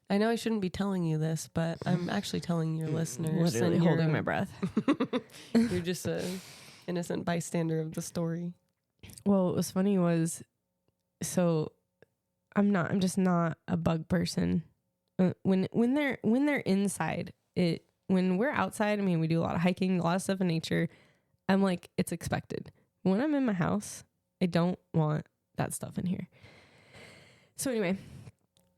I know I shouldn't be telling you this, but I'm actually telling your listeners. Literally and holding my breath. You're just a innocent bystander of the story. Well, what was funny was, so I'm just not a bug person. When they're inside, when we're outside, I mean, we do a lot of hiking, a lot of stuff in nature. I'm like, it's expected. When I'm in my house, I don't want that stuff in here. So anyway,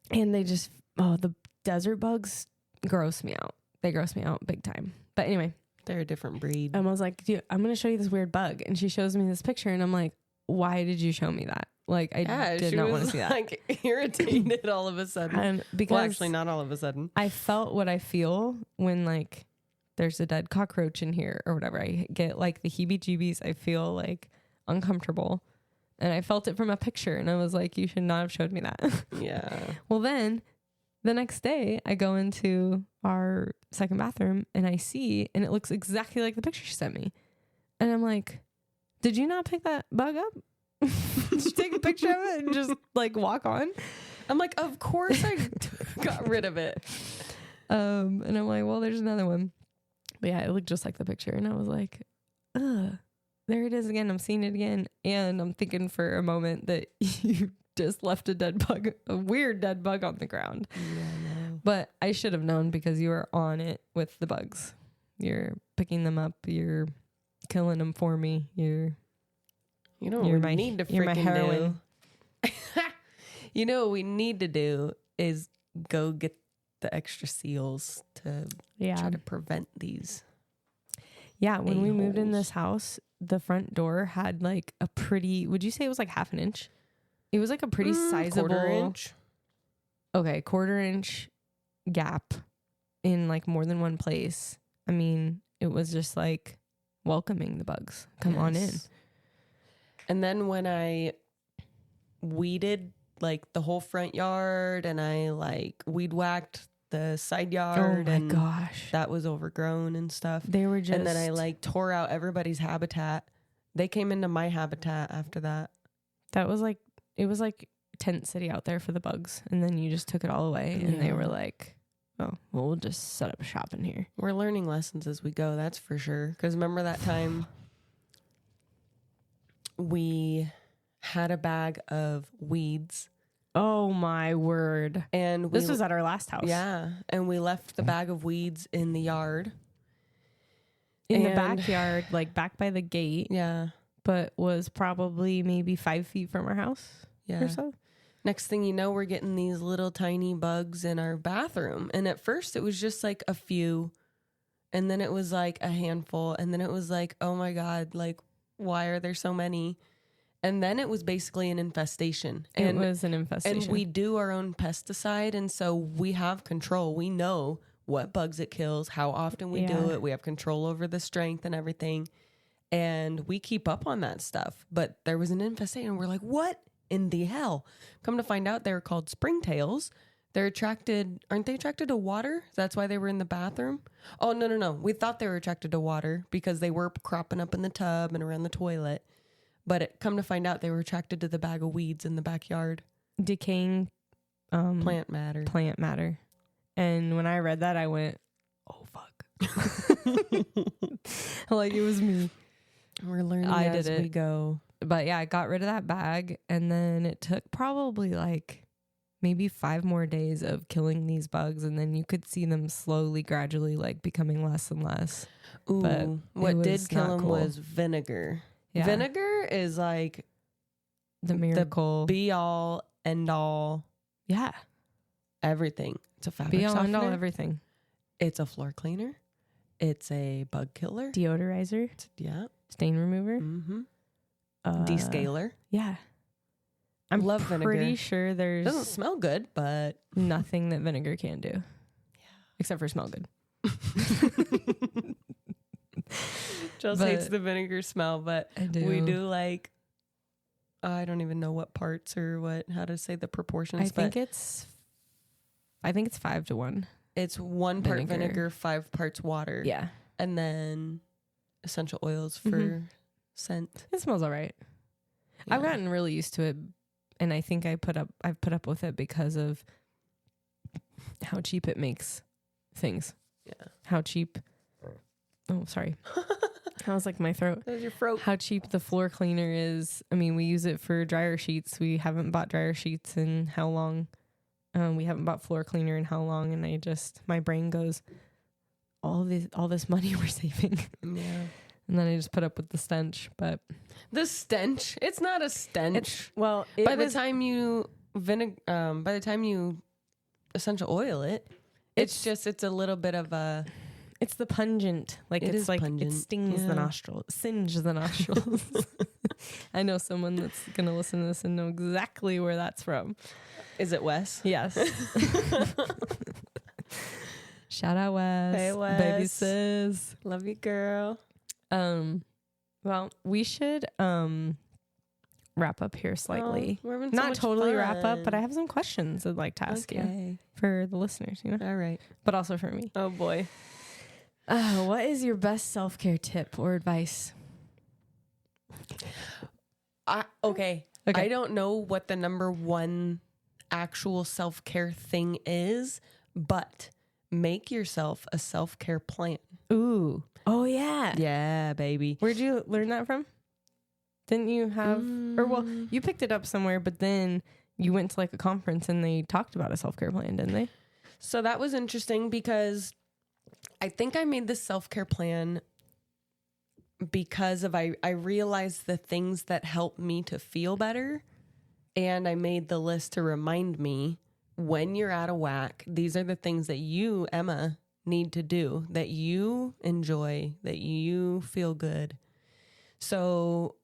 and the desert bugs gross me out. They gross me out big time. But anyway, they're a different breed. I was like, dude, I'm going to show you this weird bug. And she shows me this picture, and I'm like, why did you show me that? Like, I did not want to see that. Like irritated all of a sudden. Because well, actually, not all of a sudden. I felt what I feel when like there's a dead cockroach in here or whatever. I get like the heebie-jeebies. I feel like uncomfortable, and I felt it from a picture. And I was like, you should not have showed me that. Yeah. Well, then the next day I go into our second bathroom and I see, and it looks exactly like the picture she sent me. And I'm like, did you not pick that bug up? Did you take a picture of it and just like walk on? I'm like, of course I got rid of it. And I'm like, well, there's another one. But yeah, it looked just like the picture. And I was like, ugh, there it is again. I'm seeing it again. And I'm thinking for a moment that you just left a weird dead bug on the ground. Yeah, no. But I should have known because you were on it with the bugs. You're picking them up. You're killing them for me. You know what You're we my- need to you're my freaking heroine. do? You know what we need to do is go get the extra seals to try to prevent these. Yeah, when we moved in a-holes. this house, the front door had like a pretty, would you say it was like half an inch? It was like a pretty sizable quarter inch. Okay, quarter-inch gap in like more than one place. I mean, it was just like welcoming the bugs. Come on in. And then when I weeded like the whole front yard and I like weed whacked the side yard, Oh my and gosh. that was overgrown and stuff. They were just, And then I like tore out everybody's habitat. They came into my habitat after that. it was like tent city out there for the bugs. And then you just took it all away and they Yeah. were like, oh, well, we'll just set up shop in here. We're learning lessons as we go, that's for sure. Because remember that time we had a bag of weeds Oh my word. and This was at our last house. yeah, and we left the bag of weeds in the yard. In the And- backyard, like back by the gate, Yeah, but was probably maybe 5 feet from our house yeah. or so. Next thing you know, we're getting these little tiny bugs in our bathroom. And at first it was just like a few. And then it was like a handful. And then it was like, oh my God, like, why are there so many? And then it was basically an infestation. It was an infestation. And we do our own pesticide. And so we have control. We know what bugs it kills, how often we do it. We have control over the strength and everything. And we keep up on that stuff. But there was an infestation. And we're like, what in the hell? Come to find out, they're called springtails. Aren't they attracted to water? That's why they were in the bathroom? Oh, no. We thought they were attracted to water because they were cropping up in the tub and around the toilet. But come to find out, they were attracted to the bag of weeds in the backyard. Decaying plant matter. Plant matter. And when I read that, I went, oh, fuck. Like, it was me. We're learning as we go. But yeah, I got rid of that bag. And then it took probably like maybe 5 more days of killing these bugs. And then you could see them slowly, gradually like becoming less and less. Ooh, but what did kill them was vinegar. Yeah. Vinegar is like the miracle. The be all, end all. Yeah. Everything. It's a fabric be all, softener. End all, everything. It's a floor cleaner. It's a bug killer. Deodorizer. Yeah. Stain remover. Mm-hmm. Descaler. Yeah. I'm love vinegar. Pretty sure there's... Doesn't smell good, but... nothing that vinegar can do. Yeah. Except for smell good. Chelsea hates the vinegar smell, but we do like, I don't even know what parts or how to say the proportions. I think it's 5 to 1. It's 1 part vinegar, 5 parts water. Yeah. And then essential oils for scent. It smells all right. Yeah. I've gotten really used to it. And I think I've put up with it because of how cheap it makes things. Yeah. How cheap. Oh, sorry. I was like, my throat. That was your throat. How cheap the floor cleaner is. I mean, we use it for dryer sheets. We haven't bought dryer sheets in how long? We haven't bought floor cleaner in how long? And my brain goes, all this money we're saving. Yeah. And then I just put up with the stench. But the stench, it's not a stench. By the time you essential oil it, it's a little bit of a. It's the pungent, like it's like pungent. It stings the nostrils, singes the nostrils. I know someone that's gonna listen to this and know exactly where that's from. Is it Wes? Yes. Shout out Wes. Hey Wes, baby sis, love you, girl. Well, we should wrap up here slightly. We're having so not much totally fun. wrap up, but I have some questions I'd like to ask you for the listeners. You know, all right, but also for me. Oh boy. What is your best self-care tip or advice? Okay. I don't know what the number one actual self-care thing is, but make yourself a self-care plan. Ooh. Oh, yeah. Yeah, baby. Where'd you learn that from? Didn't you have... you picked it up somewhere, but then you went to like a conference and they talked about a self-care plan, didn't they? So that was interesting because... I think I made this self-care plan because of I realized the things that help me to feel better. And I made the list to remind me when you're out of whack, these are the things that you, Emma, need to do, that you enjoy, that you feel good. So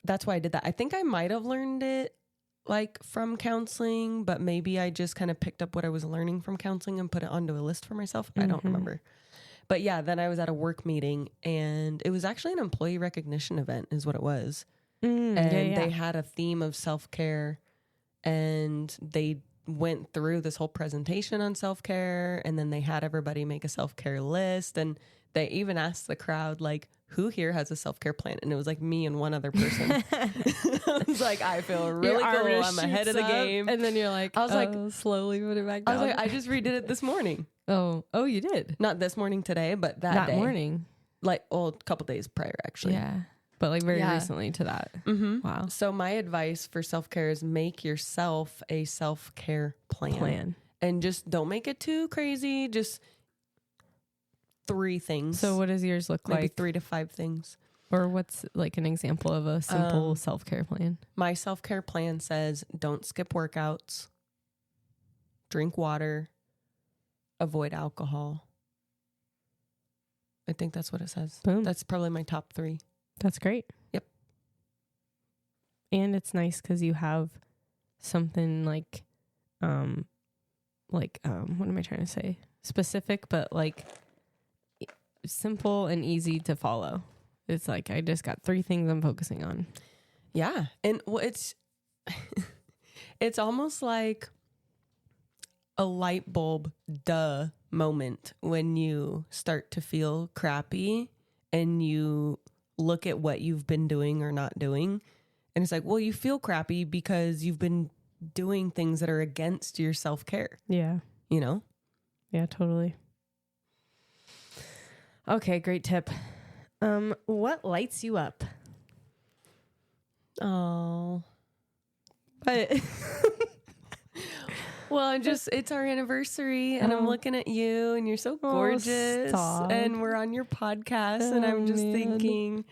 that's why I did that. I think I might have learned it like from counseling, but maybe I just kind of picked up what I was learning from counseling and put it onto a list for myself. I don't remember. But yeah, then I was at a work meeting and it was actually an employee recognition event is what it was. And they had a theme of self-care and they went through this whole presentation on self-care and then they had everybody make a self-care list and they even asked the crowd, like, who here has a self-care plan? And it was like me and one other person. I was like, I feel really cool. I'm ahead of the game. And then you're like, I was like, slowly put it back down. I was like, I just redid it this morning. Oh, you did? Not this morning today, but that day. Morning. Like, a couple days prior, actually. Yeah. But like very recently to that. Mm-hmm. Wow. So my advice for self-care is make yourself a self-care plan. And just don't make it too crazy. Just 3 things. So what does yours look Maybe like? 3 to 5 things. Or what's like an example of a simple self-care plan? My self-care plan says don't skip workouts, drink water, avoid alcohol. I think that's what it says. Boom. That's probably my top 3. That's great. Yep. And it's nice because you have something what am I trying to say? Specific, but like simple and easy to follow. It's like, I just got 3 things I'm focusing on. Yeah. And it's almost like a light bulb moment when you start to feel crappy and you look at what you've been doing or not doing. And it's like, well, you feel crappy because you've been doing things that are against your self-care. Yeah. You know? Yeah, totally. Okay, great tip. What lights you up? Oh. But well, it's our anniversary and I'm looking at you and you're so gorgeous and we're on your podcast and I'm just thinking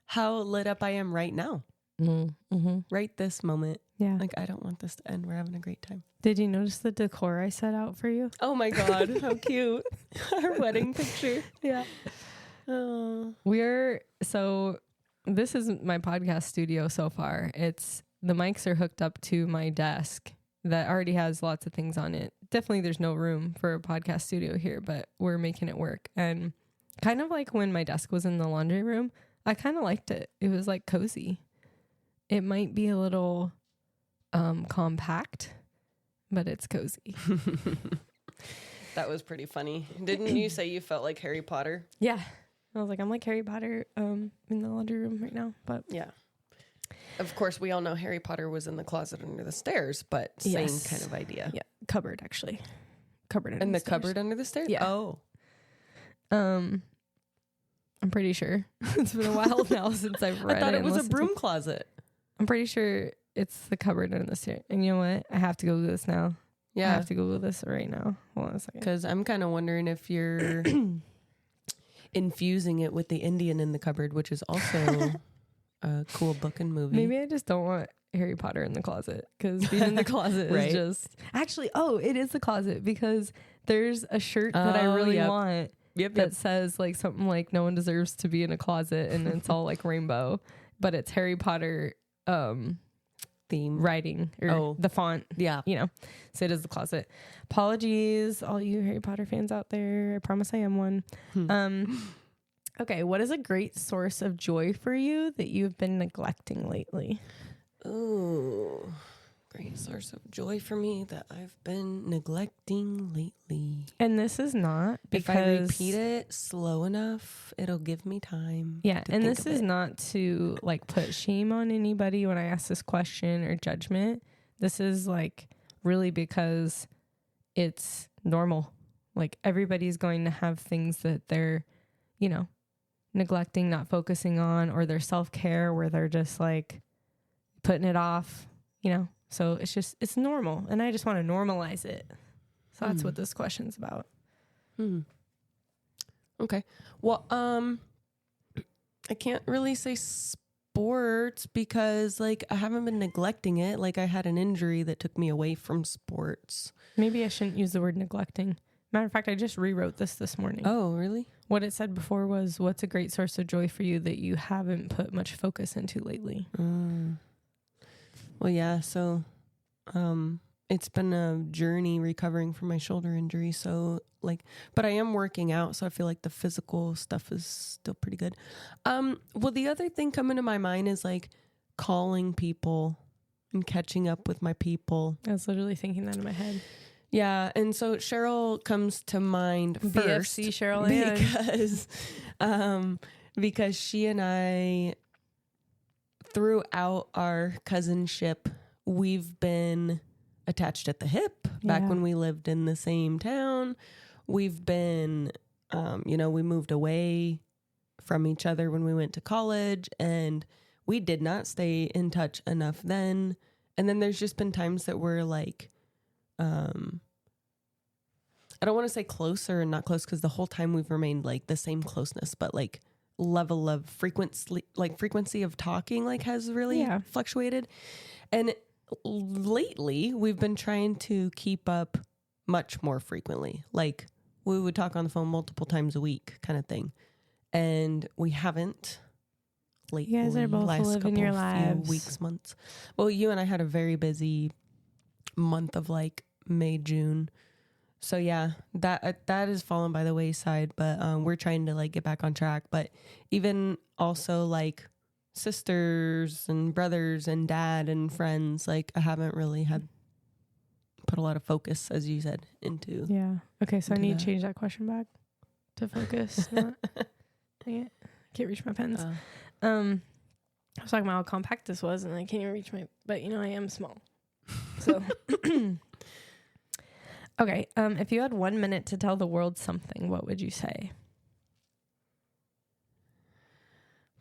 how lit up I am right now. Mm-hmm. Right this moment. Yeah. Like, I don't want this to end. We're having a great time. Did you notice the decor I set out for you? Oh my God. How cute. Our wedding picture. Yeah. Oh. This is my podcast studio so far. The mics are hooked up to my desk that already has lots of things on it. Definitely there's no room for a podcast studio here, but we're making it work. And kind of like when my desk was in the laundry room, I kind of liked it. It was like cozy. It might be a little compact, but it's cozy. That was pretty funny. Didn't you say you felt like Harry Potter? Yeah. I was like, I'm like Harry Potter in the laundry room right now. But yeah. Of course, we all know Harry Potter was in the closet under the stairs, but same kind of idea. Yeah. Cupboard, actually. Cupboard under in the the cupboard under the stairs? Yeah. Oh. I'm pretty sure. It's been a while now since I've read it. I thought it was a listened to broom closet. I'm pretty sure it's the cupboard under the stairs. And you know what? I have to Google this now. Yeah. I have to Google this right now. Hold on a second. Because I'm kind of wondering if you're infusing it with the Indian in the cupboard, which is also a cool book and movie. Maybe I just don't want Harry Potter in the closet because being in the closet Right. is just... Actually, it is the closet because there's a shirt that I really want that says like something like no one deserves to be in a closet and it's all like rainbow, but it's Harry Potter theme writing or the font. Yeah. You know, so it is the closet. Apologies, all you Harry Potter fans out there. I promise I am one. Okay. What is a great source of joy for you that you've been neglecting lately? Ooh, great source of joy for me that I've been neglecting lately. And this is not because... If I repeat it slow enough, it'll give me time. Yeah, and this is not to like put shame on anybody when I ask this question or judgment. This is like really because it's normal. Like everybody's going to have things that they're, neglecting, not focusing on, or their self-care where they're just like putting it off, So it's normal. And I just want to normalize it. So that's what this question's about. Okay. Well, I can't really say sports because like I haven't been neglecting it. Like I had an injury that took me away from sports. Maybe I shouldn't use the word neglecting. Matter of fact, I just rewrote this morning. Oh, really? What it said before was, what's a great source of joy for you that you haven't put much focus into lately? Well, yeah. So, it's been a journey recovering from my shoulder injury. So but I am working out. So I feel like the physical stuff is still pretty good. Well, the other thing coming to my mind is like calling people and catching up with my people. I was literally thinking that in my head. Yeah, and so Cheryl comes to mind first. BFC Cheryl because she and I, throughout our cousinship, we've been attached at the hip. Back when we lived in the same town, we've been, we moved away from each other when we went to college, and we did not stay in touch enough then. And then there's just been times that we're like, I don't want to say closer and not close because the whole time we've remained like the same closeness, but like level of frequency of talking like has really fluctuated. And lately we've been trying to keep up much more frequently. Like we would talk on the phone multiple times a week kind of thing. And we haven't lately. You guys are both last living couple your few lives. weeks, months. Well, you and I had a very busy month of like May, June. So yeah, that has fallen by the wayside, but we're trying to like get back on track. But even also like sisters and brothers and dad and friends, like I haven't really had put a lot of focus, as you said, into. Yeah. Okay, so I into need that. to change that question back to focus. Not, dang it. Can't reach my pens. I was talking about how compact this was, and I can't even reach my. But I am small. So. Okay. If you had 1 minute to tell the world something, what would you say?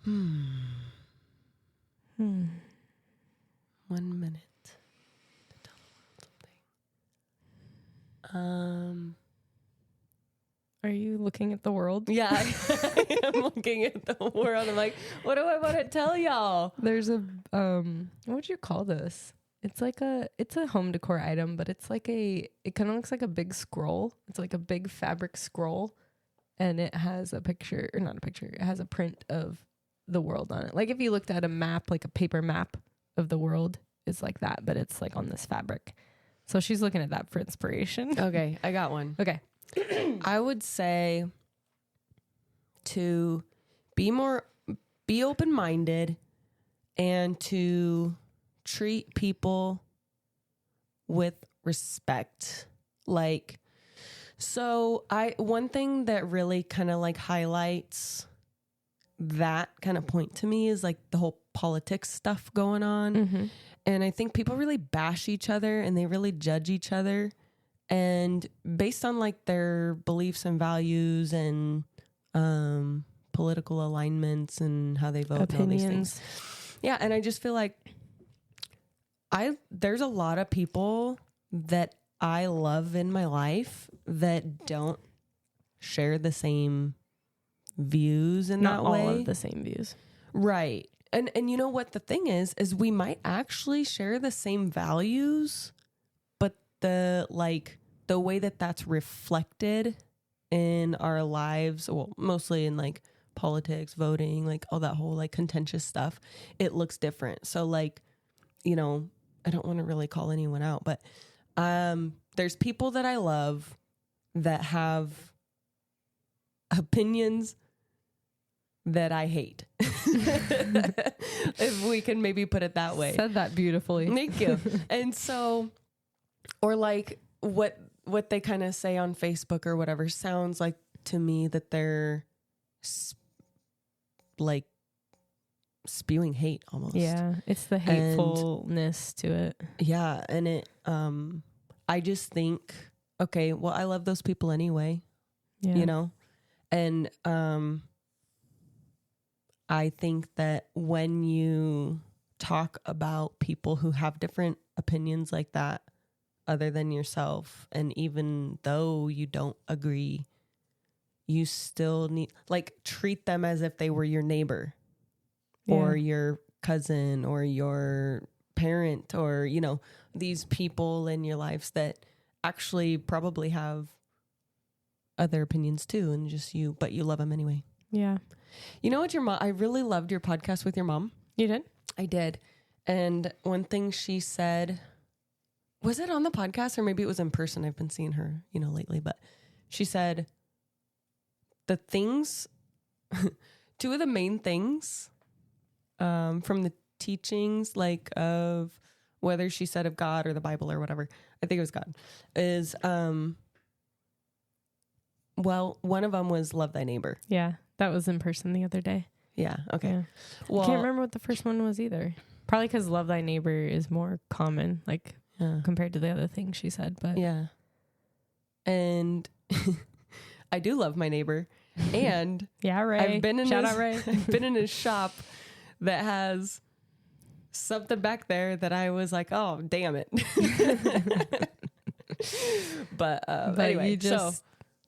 1 minute to tell the world something. Are you looking at the world? Yeah, I am looking at the world. I'm like, what do I want to tell y'all? There's a what would you call this? It's a home decor item, but it's like it kind of looks like a big scroll. It's like a big fabric scroll, and it has a picture, or not a picture, it has a print of the world on it. Like if you looked at a map, like a paper map of the world, it's like that, but it's like on this fabric. So she's looking at that for inspiration. Okay, I got one. Okay. I would say to be open-minded and to treat people with respect. Like, so one thing that really kind of like highlights that kind of point to me is like the whole politics stuff going on. Mm-hmm. And I think people really bash each other and they really judge each other. And based on like their beliefs and values and political alignments and how they vote and all these things. Yeah. And I just feel like there's a lot of people that I love in my life that don't share the same views in Not that way. all of the same views. Right. And you know what the thing is we might actually share the same values, but the way that that's reflected in our lives, well, mostly in like politics, voting, like all that whole like contentious stuff, it looks different. So like, I don't want to really call anyone out, but there's people that I love that have opinions that I hate. If we can maybe put it that way. Said that beautifully. Thank you. And so, or like what they kind of say on Facebook or whatever sounds like to me that they're like spewing hate almost. Yeah, it's the hatefulness to it. Yeah, and it I just think, okay, well, I love those people anyway. Yeah. And I think that when you talk about people who have different opinions like that other than yourself, and even though you don't agree, you still need treat them as if they were your neighbor or your cousin or your parent or these people in your lives that actually probably have other opinions too, and but you love them anyway. Yeah. You know what, I really loved your podcast with your mom. You did? I did. And one thing she said, was it on the podcast or maybe it was in person? I've been seeing her, lately, but she said the things, two of the main things from the teachings, like of whether she said of God or the Bible or whatever, I think it was God, is, well, one of them was love thy neighbor. Yeah. That was in person the other day. Yeah. Okay. Yeah. Well, I can't remember what the first one was either. Probably because love thy neighbor is more common, compared to the other things she said. But yeah. And I do love my neighbor. And yeah, Ray. I've been in Shout out Ray. I've been in his shop that has something back there that I was like, oh, damn it. But anyway, so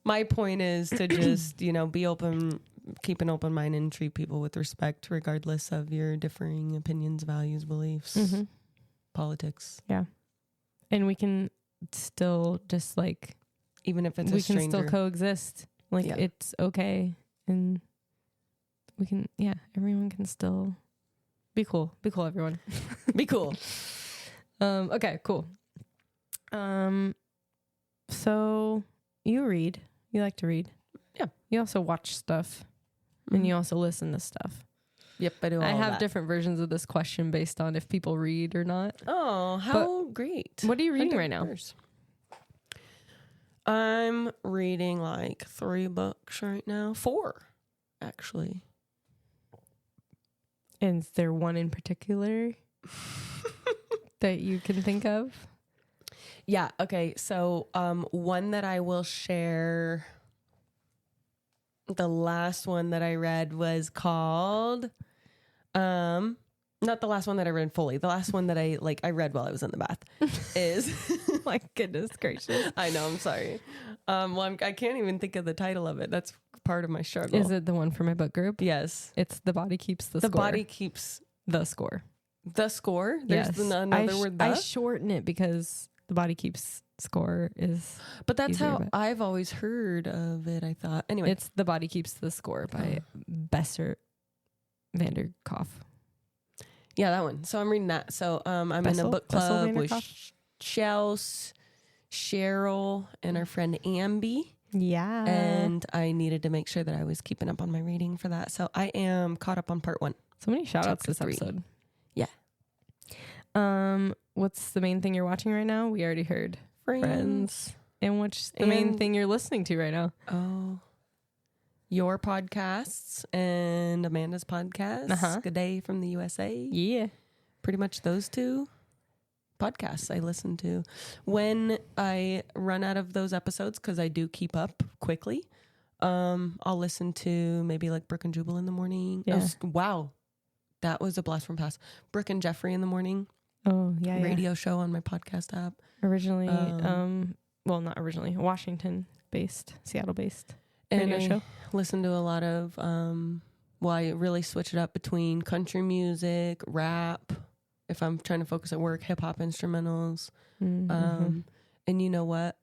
my point is to just, be open, keep an open mind and treat people with respect, regardless of your differing opinions, values, beliefs, politics. Yeah. And we can still just even if it's we can still coexist. It's okay. And everyone can still be cool. Be cool, everyone. Be cool. Okay, cool. So you read. You like to read. Yeah. You also watch stuff and you also listen to stuff. Yep, I do all I have that. different versions of this question based on if people read or not. Oh, how great. What are you reading right now? I'm reading like 3 books right now. 4, actually. And is there one in particular that you can think of? Yeah, okay. So one that I will share, the last one that I read was called... not the last one that I read fully. The last one that I read while I was in the bath is My goodness gracious. I know, I'm sorry. I can't even think of the title of it. That's part of my struggle. Is it the one for my book group? Yes. It's The Body Keeps the The Score. Body Keeps the score. the score. There's Yes. another word. I shorten it because The Body Keeps Score is... But that's easier, how but- I've always heard of it, I thought. Anyway. It's The Body Keeps the Score by Besser Vanderkopf. Yeah, that one. So I'm reading that. So I'm in a Bessel? book Bessel club with Vanderkopf? Chels, Cheryl, and our friend Ambi. Yeah. And I needed to make sure that I was keeping up on my reading for that. So I am caught up on part 1. So many shout outs Chapter this 3. episode. Yeah. What's the main thing you're watching right now? We already heard Friends. And what's the main And- thing you're listening to right now? Oh. Your podcasts and Amanda's podcast. Good Day from the USA. Yeah. Pretty much those 2 podcasts I listen to. When I run out of those episodes, because I do keep up quickly, I'll listen to maybe like Brooke and Jubal in the morning. Yeah. Wow. That was a blast from past. Brooke and Jeffrey in the morning. Oh, yeah. Radio show on my podcast app. Originally, well, not originally, Washington based, Seattle based And radio I show. listen to a lot of, I really switch it up between country music, rap, if I'm trying to focus at work, hip hop instrumentals. Mm-hmm. And you know what?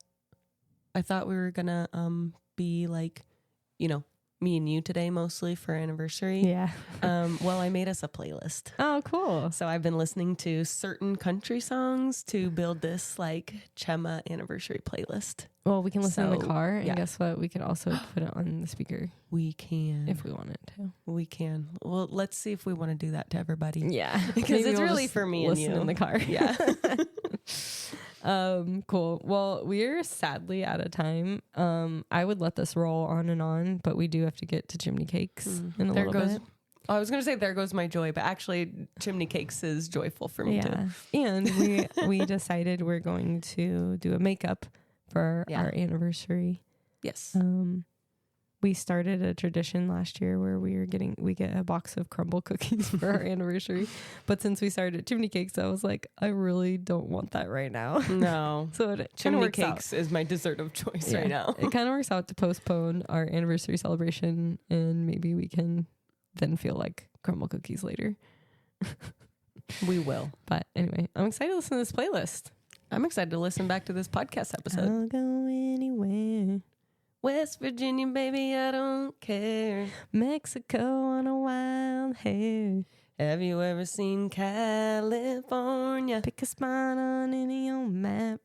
I thought we were going to be like, me and you today mostly for our anniversary. Yeah. Well, I made us a playlist. Oh, cool. So I've been listening to certain country songs to build this like Chemma anniversary playlist. Well, we can listen in the So, car, and yeah. guess what? We could also put it on the speaker We can. if we wanted to. We can. Well, let's see if we want to do that to everybody. Yeah, Because it's really for me and listen you. in the car. Yeah. Cool. Well, we're sadly out of time. I would let this roll on and on, but we do have to get to chimney cakes in a There little goes. bit. Oh, I was going to say there goes my joy, but actually chimney cakes is joyful for me too. And we decided we're going to do a makeup for Yeah. our anniversary. Yes. We started a tradition last year where we get a box of crumble cookies for our anniversary. But since we started chimney cakes, I was like, I really don't want that right now. No. So it kind of Chimney works out. cakes is my dessert of choice right now. It kind of works out to postpone our anniversary celebration, and maybe we can then feel like crumble cookies later. We will. But anyway, I'm excited to listen to this playlist. I'm excited to listen back to this podcast episode. I'll go anywhere. West Virginia, baby, I don't care. Mexico on a wild hair. Have you ever seen California? Pick a spot on any old map.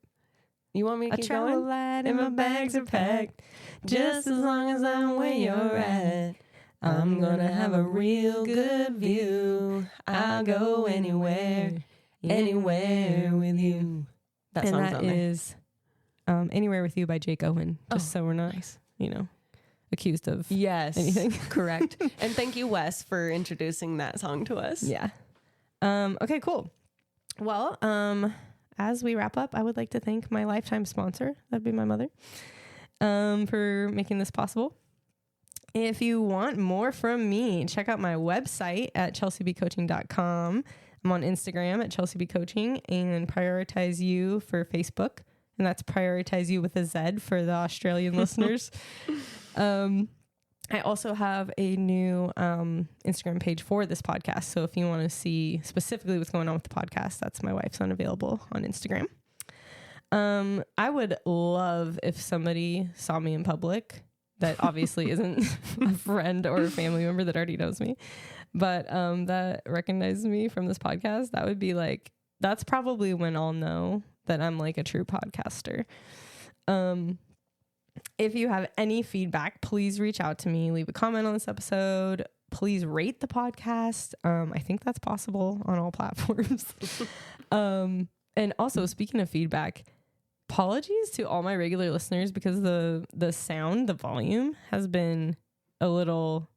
You want me to I keep travel going? light and my bags are packed. Just as long as I'm where you're at, I'm gonna have a real good view. I'll go anywhere, anywhere with you. That And song's that on there. is Anywhere With You by Jake Owen. Just so we're not, accused of Yes. anything. Correct. And thank you, Wes, for introducing that song to us. Yeah. Okay, cool. Well, as we wrap up, I would like to thank my lifetime sponsor. That'd be my mother. For making this possible. If you want more from me, check out my website at chelseabcoaching.com. I'm on Instagram at chelseabcoaching and Prioritize You for Facebook. And that's Prioritize You with a Z for the Australian listeners. I also have a new Instagram page for this podcast. So if you want to see specifically what's going on with the podcast, that's my wife's unavailable on Instagram. I would love if somebody saw me in public that obviously isn't a friend or a family member that already knows me, but that recognizes me from this podcast, that would be like, that's probably when I'll know that I'm like a true podcaster. If you have any feedback, please reach out to me, leave a comment on this episode. Please rate the podcast. I think that's possible on all platforms. And also, speaking of feedback, apologies to all my regular listeners because the sound, the volume has been a little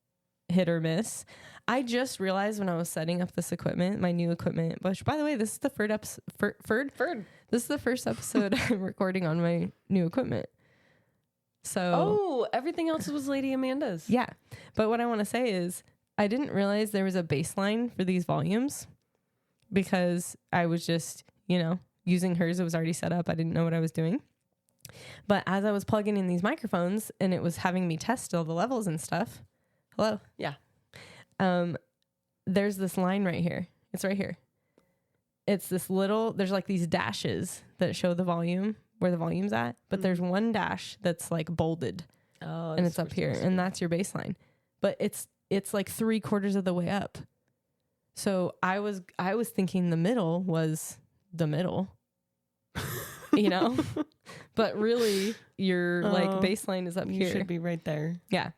hit or miss. I just realized when I was setting up this equipment, my new equipment, which by the way, this is the This is the first episode I'm recording on my new equipment. So everything else was Lady Amanda's. Yeah. But what I want to say is I didn't realize there was a baseline for these volumes because I was just, using hers. It was already set up. I didn't know what I was doing. But as I was plugging in these microphones and it was having me test all the levels and stuff. Hello. Yeah. There's this line right here. It's right here. It's this little, there's like these dashes that show the volume, where the volume's at, but there's one dash that's like bolded and it's up here and that's your baseline, but it's like 3/4 of the way up. So I was thinking the middle was the middle, but really your like baseline is up here. You should be right there. Yeah.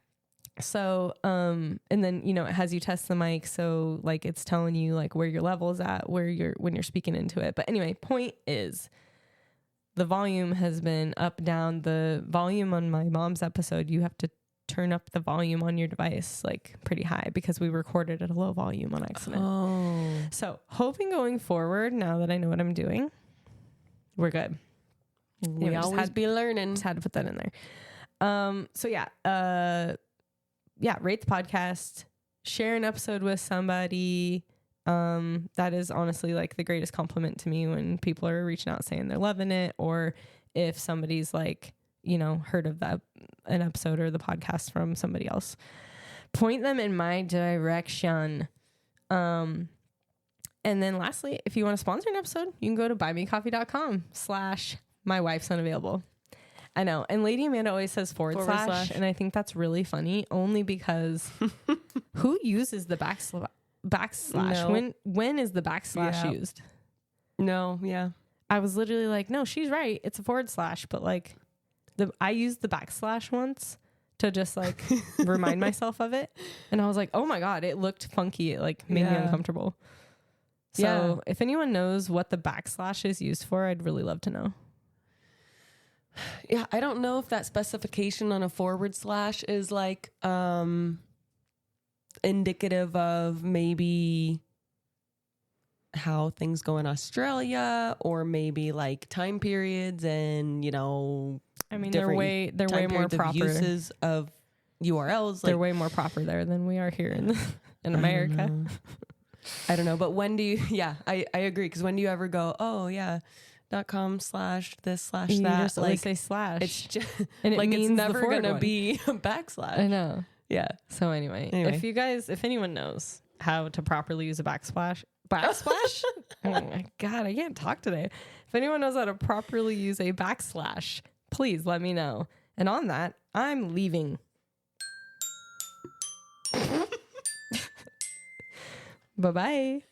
So, and then, it has you test the mic. So like, it's telling you like where your level is at, when you're speaking into it. But anyway, point is the volume has been up, down. The volume on my mom's episode, you have to turn up the volume on your device like pretty high because we recorded at a low volume on accident. So hoping going forward, now that I know what I'm doing, we're good. We always be learning. Just had to put that in there. So rate the podcast, share an episode with somebody. That is honestly like the greatest compliment to me when people are reaching out saying they're loving it, or if somebody's like, heard of an episode or the podcast from somebody else. Point them in my direction. And then lastly, if you want to sponsor an episode, you can go to buymecoffee.com/mywifesunavailable. I know. And Lady Amanda always says forward slash. And I think that's really funny only because who uses the backslash? No. When is the backslash used? No. Yeah. I was literally like, no, she's right. It's a forward slash. But like I used the backslash once to just like remind myself of it. And I was like, oh my God, it looked funky. It like made me uncomfortable. So if anyone knows what the backslash is used for, I'd really love to know. Yeah, I don't know if that specification on a forward slash is like indicative of maybe how things go in Australia, or maybe like time periods and I mean they're way more proper uses of URLs. They're way more proper there than we are here in America. I don't know, but when do you? Yeah, I agree. Because when do you ever go? Oh yeah. .com/this/that. You just like say slash. It's just and it like means it's never gonna one. be a backslash. I know. Yeah. So anyway, if anyone knows how to properly use a backsplash, oh my God, I can't talk today. If anyone knows how to properly use a backslash, please let me know. And on that, I'm leaving. Bye-bye.